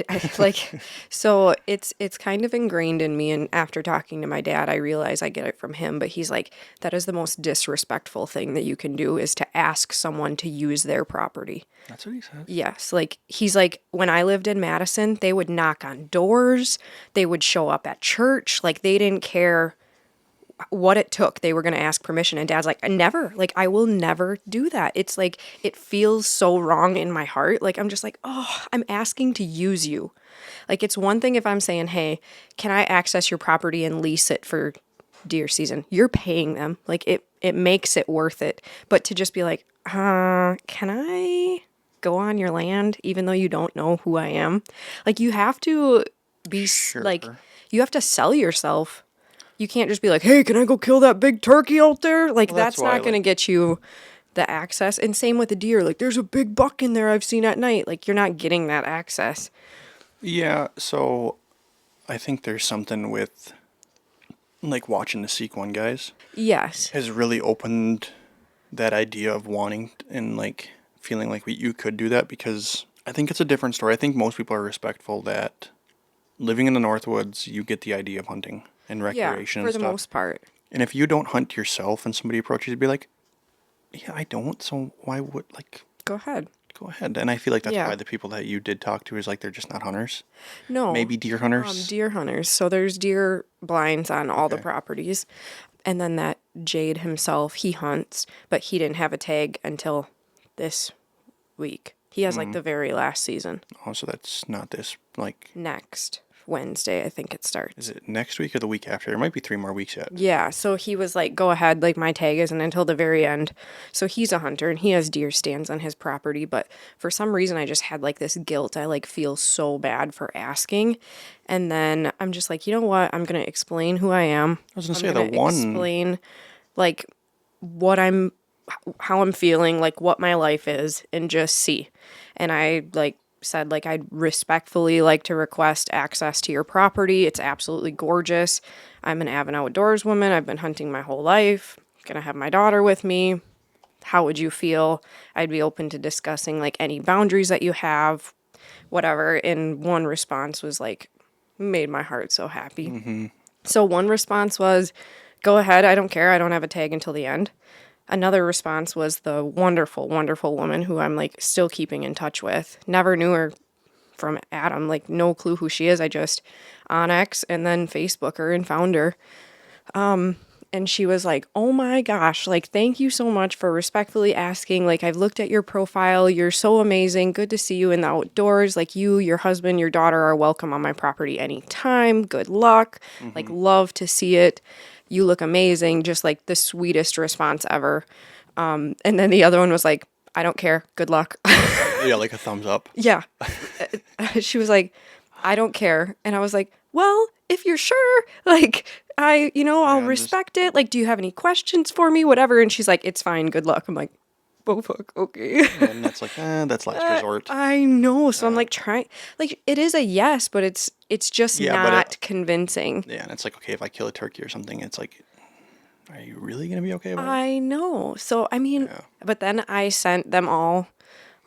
so it's kind of ingrained in me. And after talking to my dad, I realize I get it from him, but he's like, that is the most disrespectful thing that you can do, is to ask someone to use their property. That's what he said. Yes. Like, he's like, when I lived in Madison, they would knock on doors. They would show up at church. Like, they didn't care what it took. They were going to ask permission. And Dad's like, never. Like, I will never do that. It's like, it feels so wrong in my heart. Like, I'm just like, oh, I'm asking to use you. Like, it's one thing if I'm saying, hey, can I access your property and lease it for deer season? You're paying them. Like, it makes it worth it. But to just be like, can I go on your land even though you don't know who I am? Like, you have to be like, you have to sell yourself. You can't just be like, hey, can I go kill that big turkey out there? Like, well, that's not going to get you the access. And same with the deer. Like, there's a big buck in there I've seen at night. Like, you're not getting that access. Yeah, so I think there's something with, like, watching the Seek One guys. Yes. Has really opened that idea of wanting and, like, feeling like you could do that, because I think it's a different story. I think most people are respectful that living in the Northwoods, you get the idea of hunting and recreation and stuff. For the most part. And if you don't hunt yourself and somebody approaches you, you'd be like, yeah, I don't, so why would, like... Go ahead. And I feel like that's why the people that you did talk to is like, they're just not hunters. No. Maybe deer hunters? Deer hunters. So there's deer blinds on all the properties. And then that Jade himself, he hunts, but he didn't have a tag until this week. He has like the very last season. Oh, so that's not this, like... Next Wednesday, I think it starts. Is it next week or the week after? There might be 3 more weeks yet. Yeah, so he was like, go ahead, like, my tag isn't until the very end. So he's a hunter, and he has deer stands on his property, but for some reason I just had like this guilt. I like feel so bad for asking. And then I'm just like, you know what? I'm going to explain who I am. I was going to say the one... explain like how I'm feeling, like what my life is, and just see. And I like said, like, I'd respectfully like to request access to your property. It's absolutely gorgeous. I'm an avid outdoors woman. I've been hunting my whole life. Gonna have my daughter with me. How would you feel? I'd be open to discussing like any boundaries that you have, whatever. And one response was like, made my heart so happy. Mm-hmm. So one response was, go ahead. I don't care. I don't have a tag until the end. Another response was the wonderful, wonderful woman who I'm like still keeping in touch with. Never knew her from Adam, like no clue who she is. I just Onyx and then Facebook her and found her. And she was like, oh my gosh, like, thank you so much for respectfully asking. Like, I've looked at your profile. You're so amazing. Good to see you in the outdoors. Like, you, your husband, your daughter are welcome on my property anytime. Good luck. Mm-hmm. Like, love to see it. You look amazing. Just like the sweetest response ever. And then the other one was like, I don't care. Good luck. Yeah, like a thumbs up. Yeah. She was like, I don't care. And I was like, well, if you're sure, like, I'll respect it. Like, do you have any questions for me? Whatever. And she's like, it's fine. Good luck. I'm like, oh, fuck. Okay. And that's like, that's last resort. I know. So I'm like trying, like, it is a yes, but it's just not convincing. Yeah. And it's like, okay, if I kill a turkey or something, it's like, are you really going to be okay about it? I know. So, I mean, but then I sent them all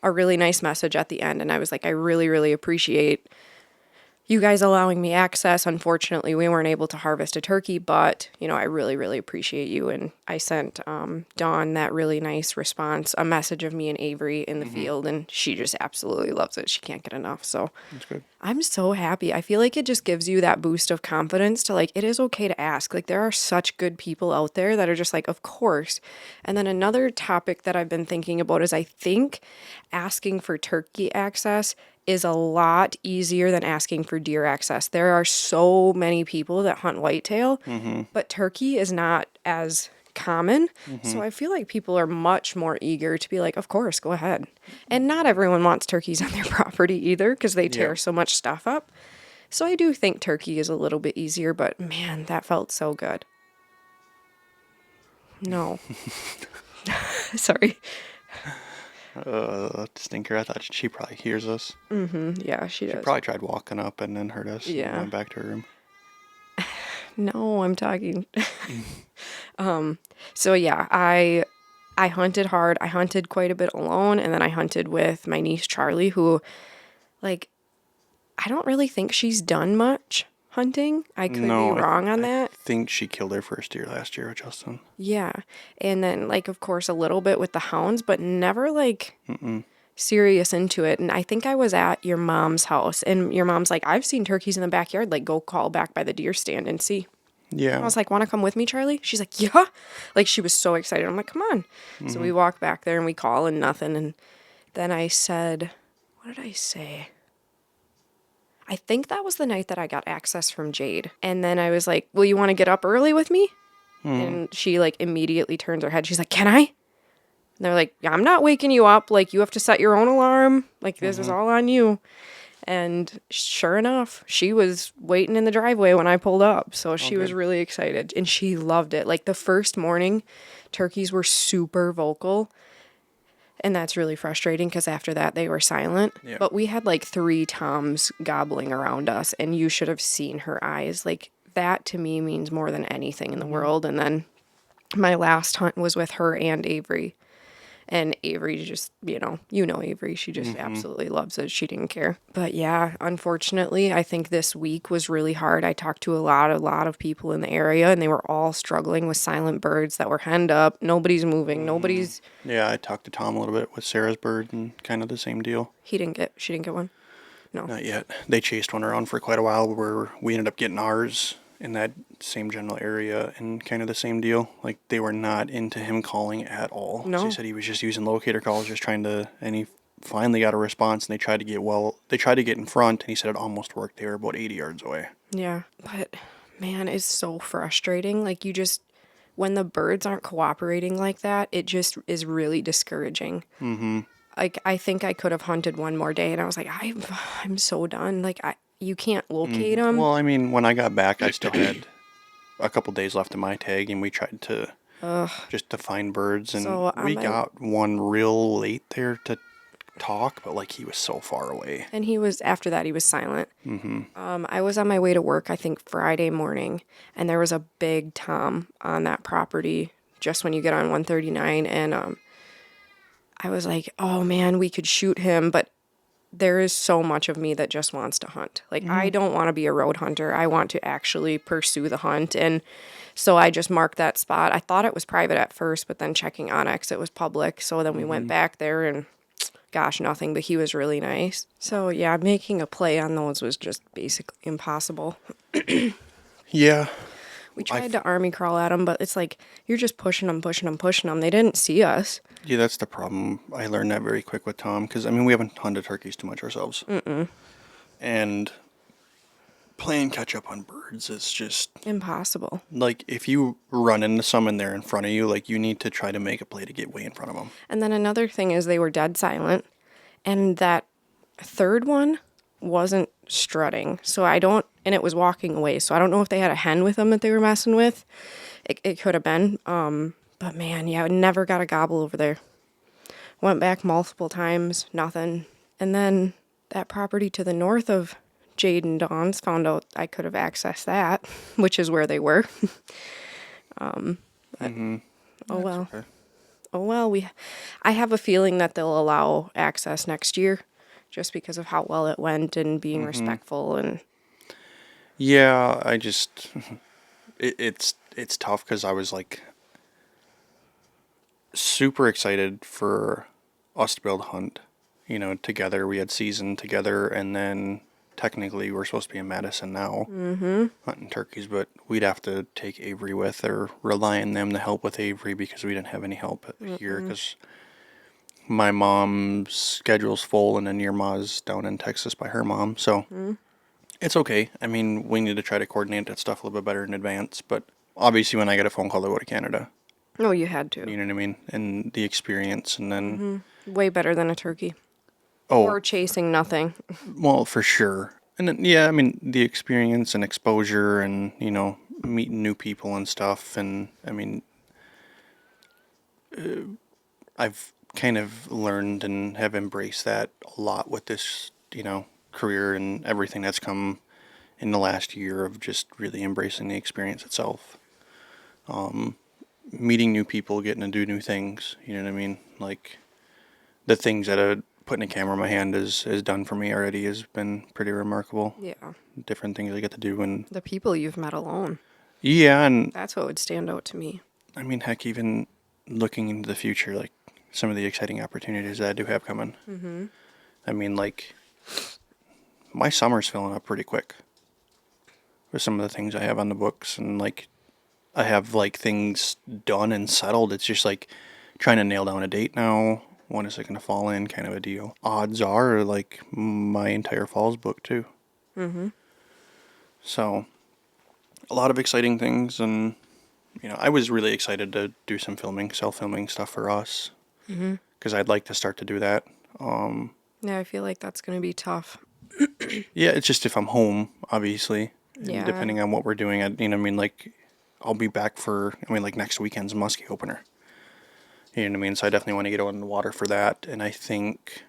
a really nice message at the end. And I was like, I really, really appreciate you guys allowing me access. Unfortunately, we weren't able to harvest a turkey, but, I really, really appreciate you. And I sent Dawn that really nice response, a message of me and Avery in the field, and she just absolutely loves it. She can't get enough. So that's good. I'm so happy. I feel like it just gives you that boost of confidence to like, it is okay to ask. Like, there are such good people out there that are just like, of course. And then another topic that I've been thinking about is I think asking for turkey access is a lot easier than asking for deer access. There are so many people that hunt whitetail, but turkey is not as common. So I feel like people are much more eager to be like, of course, go ahead. And not everyone wants turkeys on their property either because they tear so much stuff up. So I do think turkey is a little bit easier, but man, that felt so good. No. Sorry. Stinker, I thought she probably hears us. Yeah, she She does. probably tried walking up and then heard us Yeah. and went back to her room. No, I'm talking. So yeah, I hunted hard. I hunted quite a bit alone, and then I hunted with my niece Charlie, who, like, I don't really think she's done much hunting. I could be wrong on that. I think she killed her first deer last year with Justin. Yeah. And then, like, of course, a little bit with the hounds, but never, like, serious into it. And I think I was at your mom's house, and your mom's like, I've seen turkeys in the backyard. Like, go call back by the deer stand and see. Yeah. I was like, want to come with me, Charlie? She's like, yeah. Like, she was so excited. I'm like, come on. So we walk back there, and we call, and nothing. And then I said, what did I say? I think that was the night that I got access from Jade. And then I was like, well, you want to get up early with me? And she, like, immediately turns her head. She's like, can I? And they're like, I'm not waking you up. Like, you have to set your own alarm. Like, this is all on you. And sure enough, she was waiting in the driveway when I pulled up. So she was really excited. And she loved it. Like, the first morning, turkeys were super vocal. And that's really frustrating because after that, they were silent. Yeah. But we had like 3 toms gobbling around us, and you should have seen her eyes. Like, that to me means more than anything in the world. And then my last hunt was with her and Avery. And Avery just, you know Avery. She just absolutely loves it. She didn't care. But yeah, unfortunately, I think this week was really hard. I talked to a lot of people in the area, and they were all struggling with silent birds that were henned up. Nobody's moving. Nobody's... Yeah, I talked to Tom a little bit with Sarah's bird and kind of the same deal. She didn't get one? No. Not yet. They chased one around for quite a while where we ended up getting ours in that same general area and kind of the same deal. Like, they were not into him calling at all. No. She said he was just using locator calls, just trying to, and he finally got a response, and they tried to get in front, and he said it almost worked. They were about 80 yards away. Yeah, but man, it's so frustrating. Like, when the birds aren't cooperating like that, it just is really discouraging. Like, I think I could have hunted one more day, and I was like, I'm so done. Like, you can't locate them. Well, I mean, when I got back, I still had a couple days left in my tag, and we tried to just to find birds, and So, we got one real late there to talk, but like, he was so far away. And after that, he was silent. I was on my way to work, I think Friday morning, and there was a big tom on that property just when you get on 139, and I was like, oh man, we could shoot him, but there is so much of me that just wants to hunt. Like, I don't want to be a road hunter. I want to actually pursue the hunt. And so I just marked that spot. I thought it was private at first, but then checking Onyx, it was public. So then we went back there, and gosh, nothing, but he was really nice. So yeah, making a play on those was just basically impossible. Yeah. We tried to army crawl at them, but it's like, you're just pushing them. They didn't see us. Yeah, that's the problem. I learned that very quick with Tom, because, I mean, we haven't hunted turkeys too much ourselves. And playing catch up on birds is just impossible. Like, if you run into some and they're in front of you, like, you need to try to make a play to get way in front of them. And then another thing is they were dead silent, and that third one wasn't strutting. And it was walking away. So I don't know if they had a hen with them that they were messing with. It could have been. But man, yeah, I never got a gobble over there. Went back multiple times, nothing. And then that property to the north of Jade and Dawn's, found out I could have accessed that, which is where they were. Oh well. Okay. Oh well, I have a feeling that they'll allow access next year just because of how well it went and being respectful and yeah, I just it's tough because I was like super excited for us to be able to hunt, together. We had season together, and then technically we're supposed to be in Madison now hunting turkeys, but we'd have to take Avery with or rely on them to help with Avery because we didn't have any help here because my mom's schedule's full, and then your ma's down in Texas by her mom, so it's okay. I mean, we need to try to coordinate that stuff a little bit better in advance, but obviously when I get a phone call to go to Canada, No, you had to. you know what I mean? And the experience, and then, Way better than a turkey. oh, Or chasing nothing. well, for sure. And then, yeah, I mean, the experience and exposure and, meeting new people and stuff. And, I mean, I've kind of learned and have embraced that a lot with this, career and everything that's come in the last year of just really embracing the experience itself. Meeting new people, getting to do new things, you know what I mean? Like, the things that putting a camera in my hand has done for me already has been pretty remarkable. Yeah. Different things I get to do, and The people you've met alone. yeah, and That's what would stand out to me. I mean, heck, even looking into the future, like some of the exciting opportunities that I do have coming. I mean, like, my summer's filling up pretty quick with some of the things I have on the books, and like I have like things done and settled. It's just like trying to nail down a date now. When is it going to fall in, kind of a deal. Odds are, like, my entire fall's booked too. So, a lot of exciting things, and I was really excited to do some filming, self-filming stuff for us, because I'd like to start to do that. Yeah, I feel like that's going to be tough. Yeah, it's just if I'm home, obviously, and Yeah. depending on what we're doing, what I mean, like, I'll be back for, like, next weekend's Musky opener. You know what I mean? So I definitely want to get out in the water for that, and I think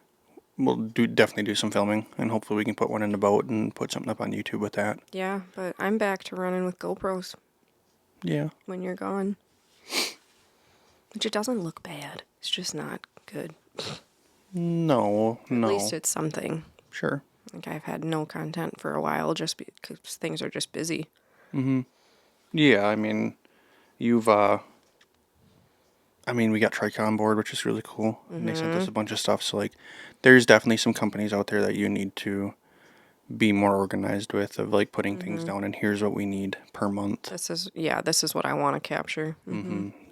we'll definitely do some filming, and hopefully we can put one in the boat and put something up on YouTube with that. Yeah, but I'm back to running with GoPros Yeah. when you're gone. Which it doesn't look bad. It's just not good. No. At least it's something. Sure. Like I've had no content for a while just because things are just busy. Yeah, I mean, we got Tricon on board, which is really cool. And they sent us a bunch of stuff. So, like, there's definitely some companies out there that you need to be more organized with, of like putting things down, and here's what we need per month. This is what I want to capture.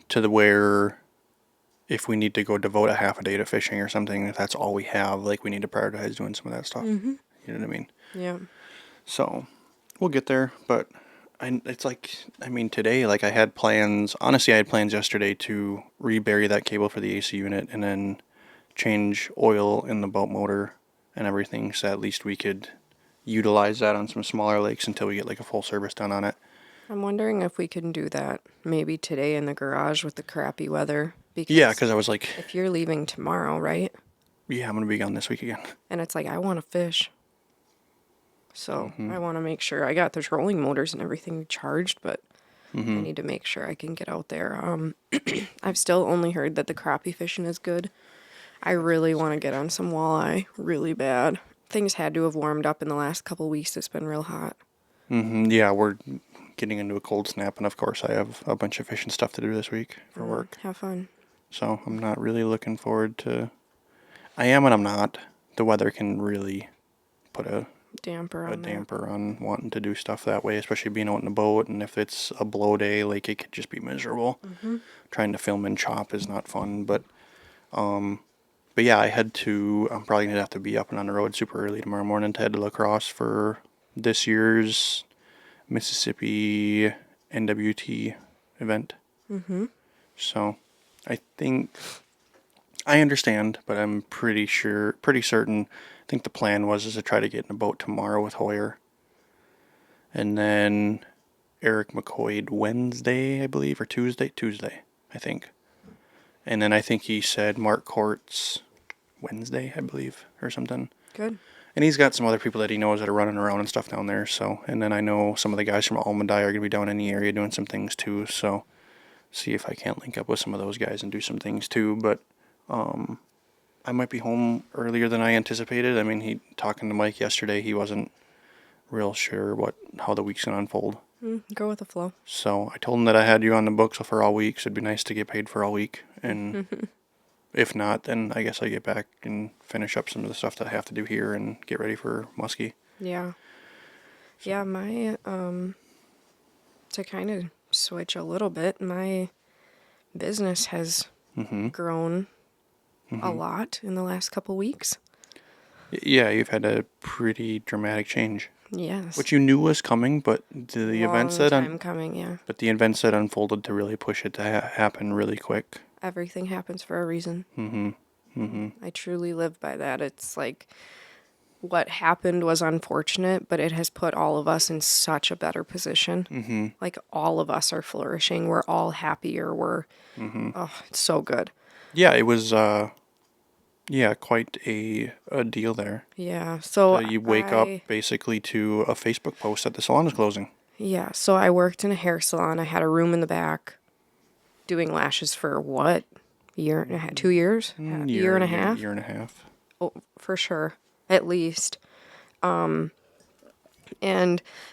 To the where if we need to go devote a half a day to fishing or something, if that's all we have, like, we need to prioritize doing some of that stuff. You know what I mean? Yeah. So we'll get there, but it's like, I mean, today, like, I had plans yesterday to rebury that cable for the AC unit and then change oil in the boat motor and everything, so at least we could utilize that on some smaller lakes until we get like a full service done on it. I'm wondering if we can do that maybe today in the garage with the crappy weather. Yeah, because I was like, if you're leaving tomorrow, right? yeah, I'm going to be gone this week again. And it's like, I want to fish. So I want to make sure I got the trolling motors and everything charged, but I need to make sure I can get out there. I've still only heard that the crappie fishing is good. I really want to get on some walleye really bad. Things had to have warmed up in the last couple weeks. It's been real hot. Yeah, we're getting into a cold snap, and of course I have a bunch of fishing stuff to do this week for work. Have fun. So I'm not really looking forward to... I am and I'm not. The weather can really put a Damper on wanting to do stuff that way, especially being out in a boat, and if it's a blow day, like, it could just be miserable. Trying to film and chop is not fun, but yeah, I'm probably gonna have to be up and on the road super early tomorrow morning to head to La Crosse for this year's Mississippi NWT event. So I think I understand, but I'm pretty certain. I think the plan was to try to get in a boat tomorrow with Hoyer, and then Eric McCoy Wednesday, I believe, or Tuesday, I think. And then I think he said Mark Courts Wednesday, I believe, or something. Good. And he's got some other people that he knows that are running around and stuff down there. So, and then I know some of the guys from Almondai are going to be down in the area doing some things too. So, see if I can't link up with some of those guys and do some things too. But I might be home earlier than I anticipated. I mean, talking to Mike yesterday, he wasn't real sure how the week's going to unfold. Go with the flow. So I told him that I had you on the books for all week, so it'd be nice to get paid for all week. And if not, then I guess I get back and finish up some of the stuff that I have to do here and get ready for Musky. Yeah. Yeah, my, to kind of switch a little bit, my business has grown a lot in the last couple weeks. Yeah, you've had a pretty dramatic change. Yes. Which you knew was coming, but the events Long that time coming, yeah. but the events that unfolded to really push it to happen really quick. Everything happens for a reason. I truly live by that. It's like what happened was unfortunate, but it has put all of us in such a better position. Like all of us are flourishing. We're all happier. Oh, it's so good. Yeah, it was quite a deal there. Yeah. So So you wake up basically to a Facebook post that the salon is closing. yeah. So I worked in a hair salon. I had a room in the back doing lashes for what? Year and a half, 2 years? Year and a half? Year and a half. Oh, for sure. At least. And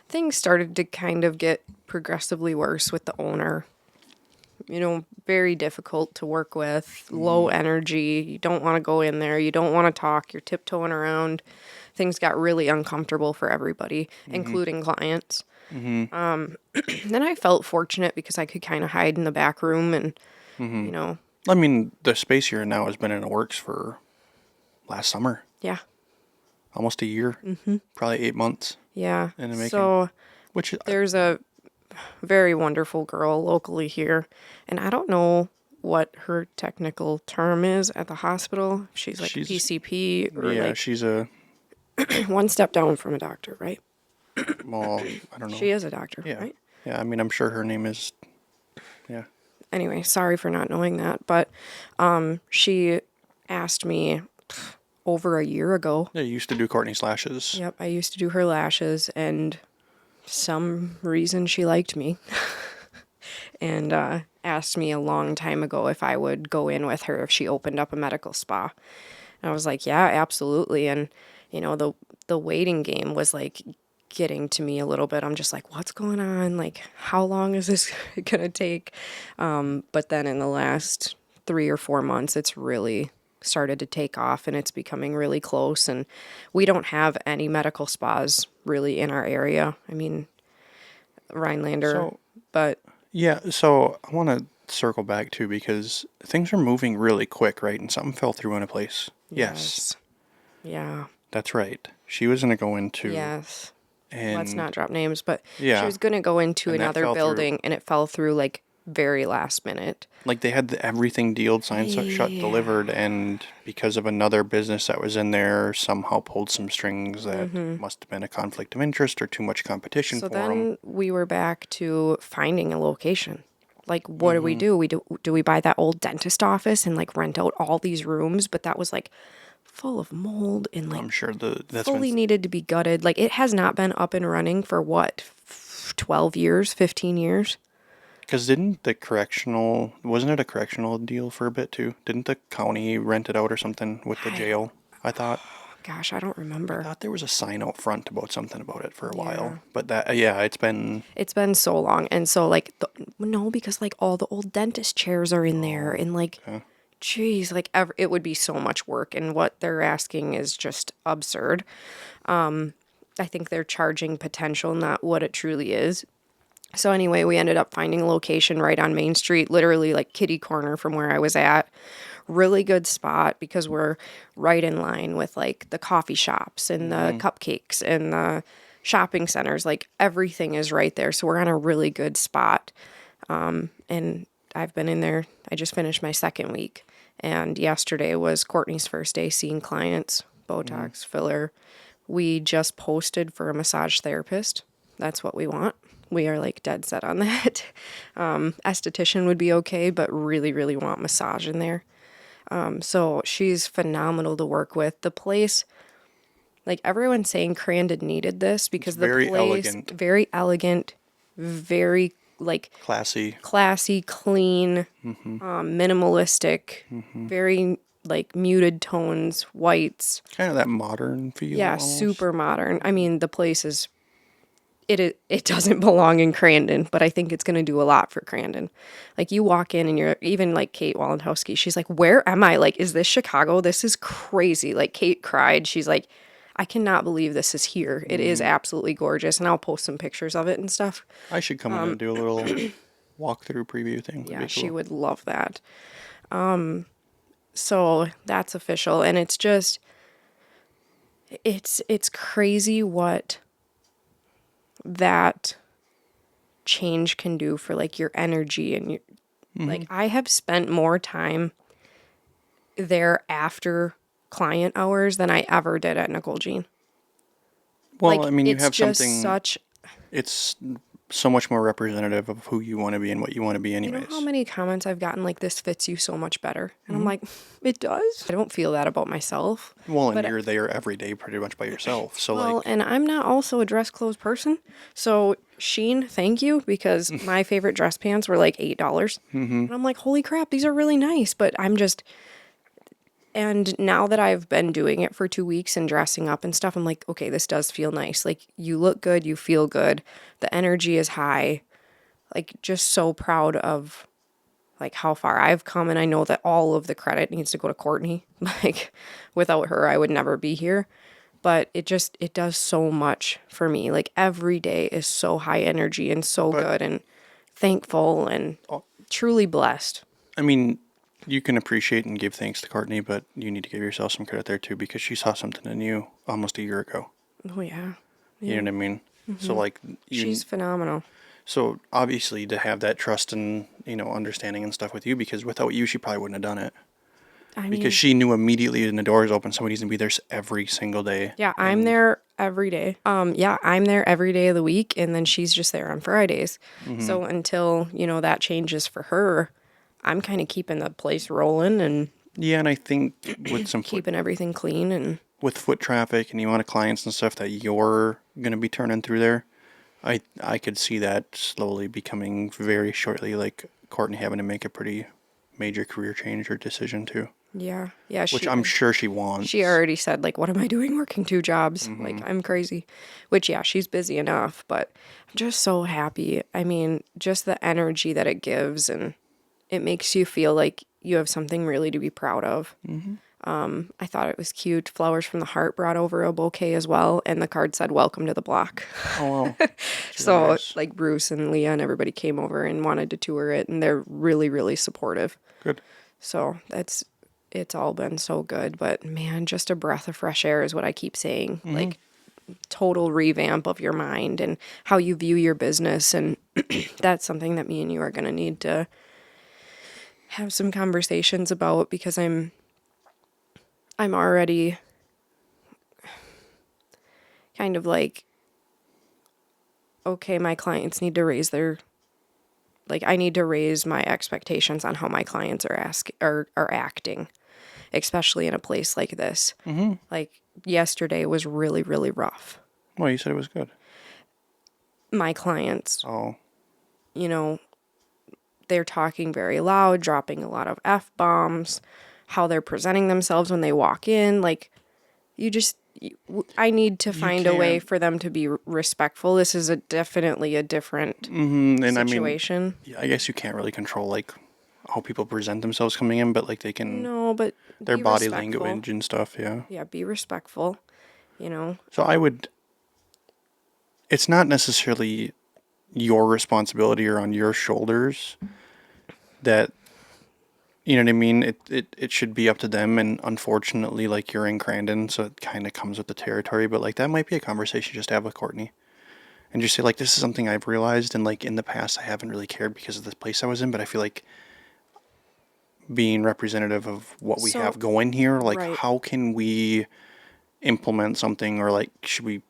things started to kind of get progressively worse with the owner. You know, very difficult to work with, low energy. You don't want to go in there. You don't want to talk. You're tiptoeing around. Things got really uncomfortable for everybody, including clients. Then I felt fortunate because I could kind of hide in the back room and, you know. I mean, the space you're in now has been in the works for last summer. Yeah. Almost a year. Probably 8 months. Yeah. In the making. So Which there's a very wonderful girl locally here, and I don't know what her technical term is at the hospital. She's like PCP or like she's a one step down from a doctor, right? well, I don't know. She is a doctor, Yeah. right? Yeah, I mean, I'm sure her name is Anyway, sorry for not knowing that, but she asked me over a year ago. Yeah, you used to do Courtney's lashes. Yep, I used to do her lashes, and some reason she liked me and asked me a long time ago if I would go in with her if she opened up a medical spa. And I was like, yeah, absolutely. And, you know, the waiting game was like getting to me a little bit. I'm just like, what's going on? Like, how long is this going to take? But then in the last 3 or 4 months, it's really started to take off and it's becoming really close. And we don't have any medical spas really in our area. I mean, Rhinelander, but yeah, so I want to circle back too because things are moving really quick, right? And something fell through in a place. Yes. Yeah. That's right. She was going to go into. Yes. And let's not drop names, but yeah, she was going to go into and another building and it fell through like very last minute. Like they had everything dealed, signed, shut, delivered, and because of another business that was in there, somehow pulled some strings that must have been a conflict of interest or too much competition for them. So then we were back to finding a location. Like, what do we do? Do we buy that old dentist office and like rent out all these rooms? But that was like full of mold and like I'm sure that's fully needed to be gutted. Like it has not been up and running for what, 12 years, 15 years? Because wasn't it a correctional deal for a bit too? Didn't the county rent it out or something with the jail? I thought. Gosh, I don't remember. I thought there was a sign out front about something about it for a while. But it's been so long. And so like, no, because like all the old dentist chairs are in there and like, geez, like it would be so much work. And what they're asking is just absurd. I think they're charging potential, not what it truly is. So anyway, we ended up finding a location right on Main Street, literally like kitty corner from where I was at. Really good spot because we're right in line with like the coffee shops and the cupcakes and the shopping centers. Like everything is right there. So we're on a really good spot. And I've been in there. I just finished my second week. And yesterday was Courtney's first day seeing clients, Botox, filler. We just posted for a massage therapist. That's what we want. We are like dead set on that. Esthetician would be okay, but really, really want massage in there. So she's phenomenal to work with. The place, like everyone's saying Crandon needed this because the place, very elegant, very like classy, clean, minimalistic, very like muted tones, whites. Kind of that modern feel. Yeah, almost. super modern. I mean, the place is, it doesn't belong in Crandon, but I think it's going to do a lot for Crandon. Like you walk in and you're even like Kate Wallenhowski. She's like, where am I? Like, is this Chicago? This is crazy. Like Kate cried. She's like, I cannot believe this is here. It is absolutely gorgeous. And I'll post some pictures of it and stuff. I should come in and do a little walkthrough preview thing. Yeah, cool. She would love that. So that's official. And it's just, it's crazy what that change can do for like your energy and your, like I have spent more time there after client hours than I ever did at Nicole Jean. Well, Like I mean, you it's have just something, such, it's so much more representative of who you want to be and what you want to be you know how anyways. many comments I've gotten like this fits you so much better. And I'm like, it does. I don't feel that about myself. Well, and But you're there every day pretty much by yourself. So well, like, and I'm not also a dress clothes person. So Sheen, thank you, because my favorite dress pants were like $8. And I'm like, holy crap, these are really nice. But I'm just, and now that I've been doing it for 2 weeks and dressing up and stuff, I'm like, okay, this does feel nice. Like you look good, you feel good. The energy is high. Like just so proud of like how far I've come. And I know that all of the credit needs to go to Courtney. Like without her, I would never be here. But it does so much for me. Like every day is so high energy and so but good and thankful and truly blessed. I mean, you can appreciate and give thanks to Courtney, but you need to give yourself some credit there too because she saw something in you almost a year ago. Oh yeah. You know what I mean? So like She's phenomenal. so obviously to have that trust and, understanding and stuff with you because without you she probably wouldn't have done it. I Because mean, she knew immediately when the doors open somebody's gonna be there every single day. yeah, I'm And there every day. Yeah, I'm there every day of the week and then she's just there on Fridays. So until, that changes for her, I'm kind of keeping the place rolling and yeah, and I think with some keeping everything clean and with foot traffic and the amount of clients and stuff that you're gonna be turning through there, I could see that slowly becoming very shortly like Courtney having to make a pretty major career change or decision too. yeah. Yeah, Which I'm sure she wants. she already said, like, what am I doing working 2 jobs? Like, I'm crazy. Which, yeah, she's busy enough, but I'm just so happy. I mean, just the energy that it gives, and it makes you feel like you have something really to be proud of. I thought it was cute. Flowers from the Heart brought over a bouquet as well, and the card said, welcome to the block. Oh wow. So, Nice. like, Bruce and Leah and everybody came over and wanted to tour it, and they're really, really supportive. Good. So it's all been so good, but man, just a breath of fresh air is what I keep saying. Like total revamp of your mind and how you view your business. And that's something that me and you are going to need to have some conversations about because I'm already kind of like, okay, my clients need to raise their, like I need to raise my expectations on how my clients are acting, especially in a place like this. Like yesterday was really, really rough. Well, you said it was good. My clients, Oh. They're talking very loud, dropping a lot of F-bombs, how they're presenting themselves when they walk in. Like, I need to find a way can't- for them to be respectful. This is definitely a different And situation. I mean, I guess you can't really control like how people present themselves coming in, but like they can No, but their be body respectful. language and stuff, yeah. Yeah, be respectful, So it's not necessarily your responsibility or on your shoulders that you know what I mean? It should be up to them and unfortunately like you're in Crandon, so it kinda comes with the territory, but like that might be a conversation just to have with Courtney. And just say like this is something I've realized and like in the past I haven't really cared because of the place I was in, but I feel like being representative of what we So, have going here, like right. how can we implement something or like should we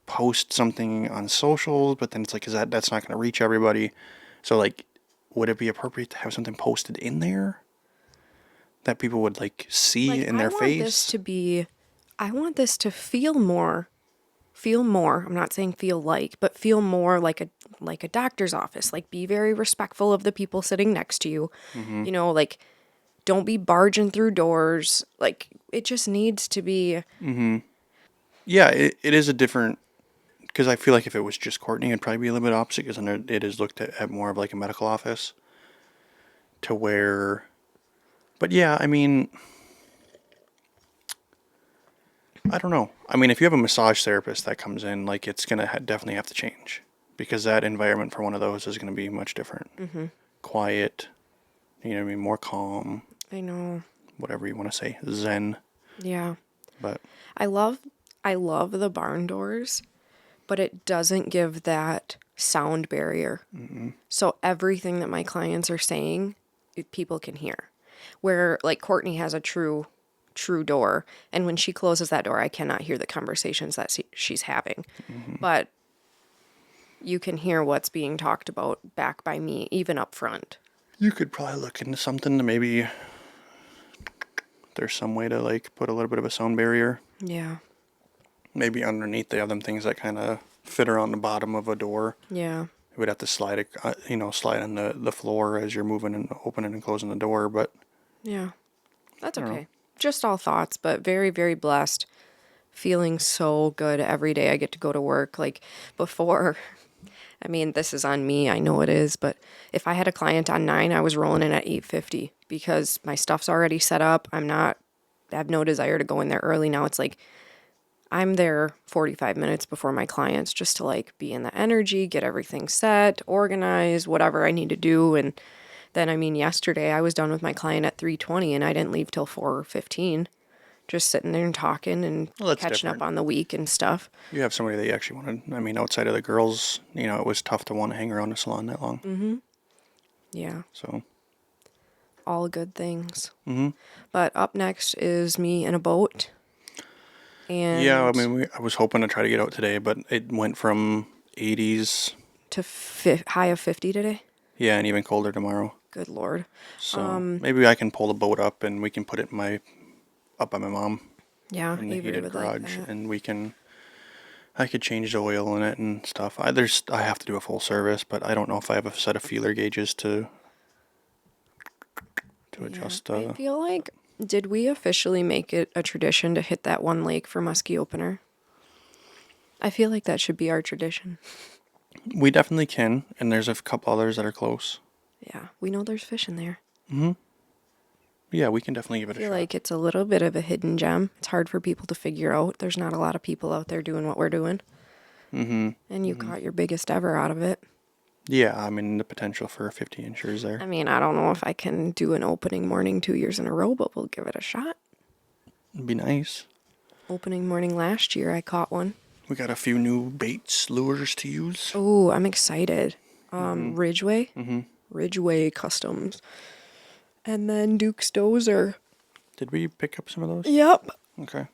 post something on socials, but then it's like that's not going to reach everybody. So like would it be appropriate to have something posted in there that people would like see Like, in their face? I want this to feel more. Feel more. I'm not saying feel like, but feel more like a doctor's office. Like be very respectful of the people sitting next to you. Like don't be barging through doors. Like it just needs to be Yeah, it is a different because I feel like if it was just Courtney, it'd probably be a little bit opposite because then it is looked at more of like a medical office to where, but yeah, I mean, I don't know. I mean, if you have a massage therapist that comes in, like it's gonna definitely have to change because that environment for one of those is gonna be much different. Quiet, you know what I mean, more calm, I know. whatever you want to say, zen. Yeah. But I love the barn doors, but it doesn't give that sound barrier. So everything that my clients are saying, people can hear. Where like Courtney has a true door, and when she closes that door, I cannot hear the conversations that she's having. But you can hear what's being talked about back by me, even up front. you could probably look into something to maybe there's some way to like put a little bit of a sound barrier. Yeah. Maybe underneath they have them things that kind of fit around the bottom of a door. Yeah. You would have to slide it, slide on the floor as you're moving and opening and closing the door. But Yeah. That's I don't okay. know. Just all thoughts, but very, very blessed. Feeling so good every day I get to go to work. Like before, I mean, this is on me. I know it is, but if I had a client on 9, I was rolling in at 8:50 because my stuff's already set up. I have no desire to go in there early. Now it's like I'm there 45 minutes before my clients just to like be in the energy, get everything set, organize, whatever I need to do. And then, I mean, yesterday I was done with my client at 3:20 and I didn't leave till 4:15. Just sitting there and talking and Well, that's catching different. up on the week and stuff. You have somebody that you actually wanted. I mean, outside of the girls, it was tough to want to hang around the salon that long. Yeah, So, all good things. But up next is me in a boat. And yeah, I mean, I was hoping to try to get out today, but it went from 80s, to high of 50 today. yeah, and even colder tomorrow. Good Lord. So maybe I can pull the boat up and we can put it up by my mom Yeah, in the Avery heated would like garage, that. and I could change the oil in it and stuff. I have to do a full service, but I don't know if I have a set of feeler gauges to adjust. I feel like, did we officially make it a tradition to hit that one lake for musky opener? I feel like that should be our tradition. We definitely can, and there's a couple others that are close. Yeah, we know there's fish in there. Yeah, we can definitely give it I a feel shot. like it's a little bit of a hidden gem. It's hard for people to figure out. There's not a lot of people out there doing what we're doing. And you caught your biggest ever out of it. Yeah, I mean the potential for a 50-incher is I there. mean, I don't know if I can do an opening morning 2 years in a row, but we'll give it a shot. It'd be nice. Opening morning last year, I caught one. We got a few new baits, lures to use. Oh, I'm excited. Ridgeway. Ridgeway Customs. And then Duke's Dozer. Did we pick up some of those? Yep. Okay.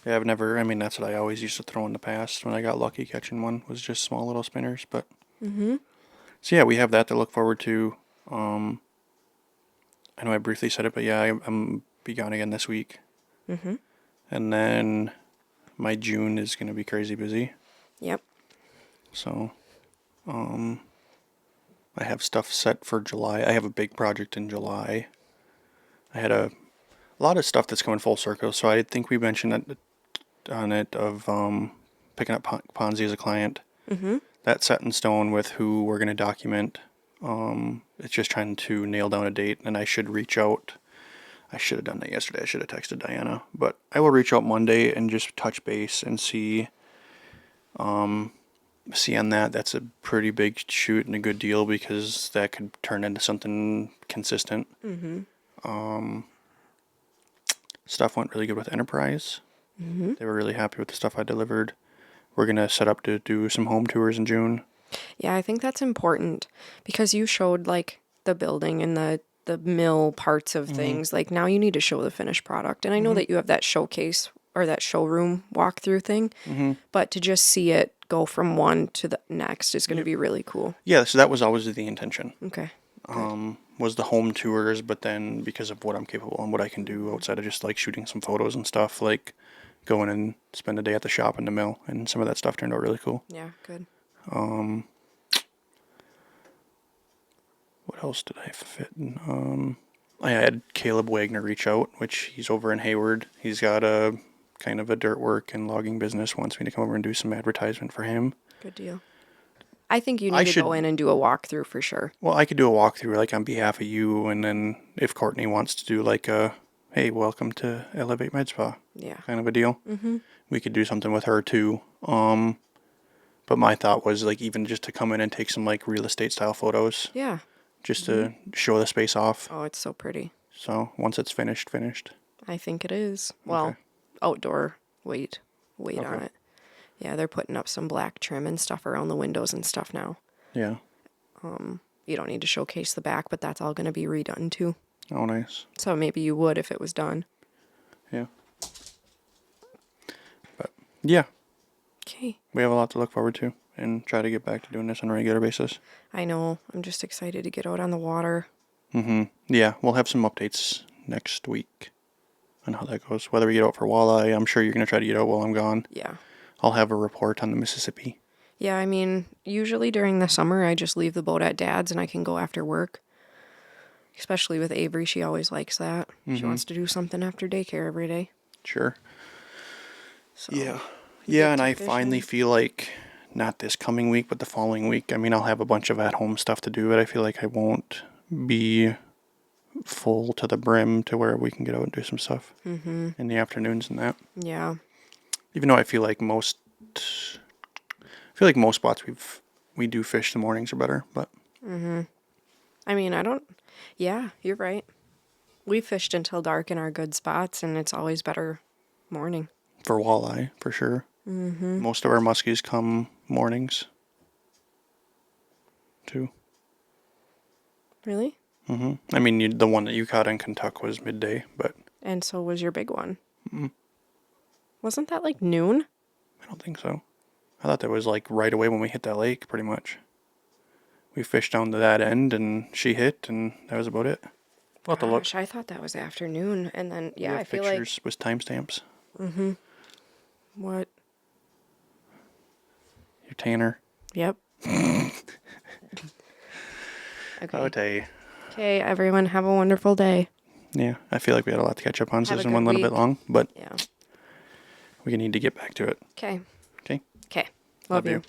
Yeah, I've never. I mean, that's what I always used to throw in the past when I got lucky catching one. Was just small little spinners, but. So yeah, we have that to look forward to. I know I briefly said it, but yeah, I'm be gone again this week. And then my June is gonna be crazy busy. Yep. So, I have stuff set for July. I have a big project in July. I had a lot of stuff that's coming full circle. So I think we mentioned that on it of picking up Ponzi as a client. That's set in stone with who we're going to document. It's just trying to nail down a date, and I should reach out. I should have done that yesterday. I should have texted Diana, but I will reach out Monday and just touch base and see on that. That's a pretty big shoot and a good deal because that could turn into something consistent. Stuff went really good with Enterprise. They were really happy with the stuff I delivered. We're going to set up to do some home tours in June. Yeah, I think that's important because you showed like the building and the mill parts of things. Like now you need to show the finished product. And I know that you have that showcase or that showroom walkthrough thing, but to just see it go from one to the next is going to be really cool. Yeah, so that was always the intention. Okay. Was the home tours, but then because of what I'm capable and what I can do outside of just like shooting some photos and stuff, like going and spend a day at the shop in the mill, and some of that stuff turned out really cool. Yeah, good. What else did I fit in? I had Caleb Wagner reach out, which he's over in Hayward. He's got a kind of a dirt work and logging business, wants me to come over and do some advertisement for him. Good deal. I think you need to go in and do a walkthrough for sure. Well, I could do a walkthrough like on behalf of you, and then if Courtney wants to do like a, hey, welcome to Elevate Med Spa, kind of a deal, we could do something with her too. But my thought was like even just to come in and take some like real estate style photos. Yeah. Just to show the space off. Oh, it's so pretty. So once it's finished. I think it is. Well, Okay. outdoor wait on Okay. it. Yeah, they're putting up some black trim and stuff around the windows and stuff now. Yeah. You don't need to showcase the back, but that's all going to be redone too. Oh, nice. So maybe you would if it was done. Yeah. But yeah, Okay. we have a lot to look forward to and try to get back to doing this on a regular basis. I know. I'm just excited to get out on the water. Yeah, we'll have some updates next week on how that goes. Whether we get out for walleye, I'm sure you're going to try to get out while I'm gone. Yeah. I'll have a report on the Mississippi. Yeah, I mean, usually during the summer, I just leave the boat at Dad's and I can go after work. Especially with Avery, she always likes that. She wants to do something after daycare every day. Sure. So Yeah. we Yeah, get and to I fishing. finally feel like, not this coming week, but the following week, I mean, I'll have a bunch of at-home stuff to do, but I feel like I won't be full to the brim to where we can get out and do some stuff in the afternoons and that. Yeah. Even though I feel like most spots we do fish the mornings are better, but I mean, yeah, you're right. We fished until dark in our good spots, and it's always better morning. for walleye, for sure. Most of our muskies come mornings, too. Really? I mean, the one that you caught in Kentucky was midday, but And so was your big one. Wasn't that like noon? I don't think so. I thought that was like right away when we hit that lake, pretty much. We fished down to that end, and she hit, and that was about it. We'll have to look. Gosh, I thought that was afternoon. And then, We yeah, have I feel like... pictures with timestamps. What? Your Tanner. Yep. Oh, Tay. Okay, everyone, have a wonderful day. Yeah, I feel like we had a lot to catch up on. So Have a this one good a little bit week. long, but Yeah. we need to get back to it. Okay. Okay. Okay. Love you.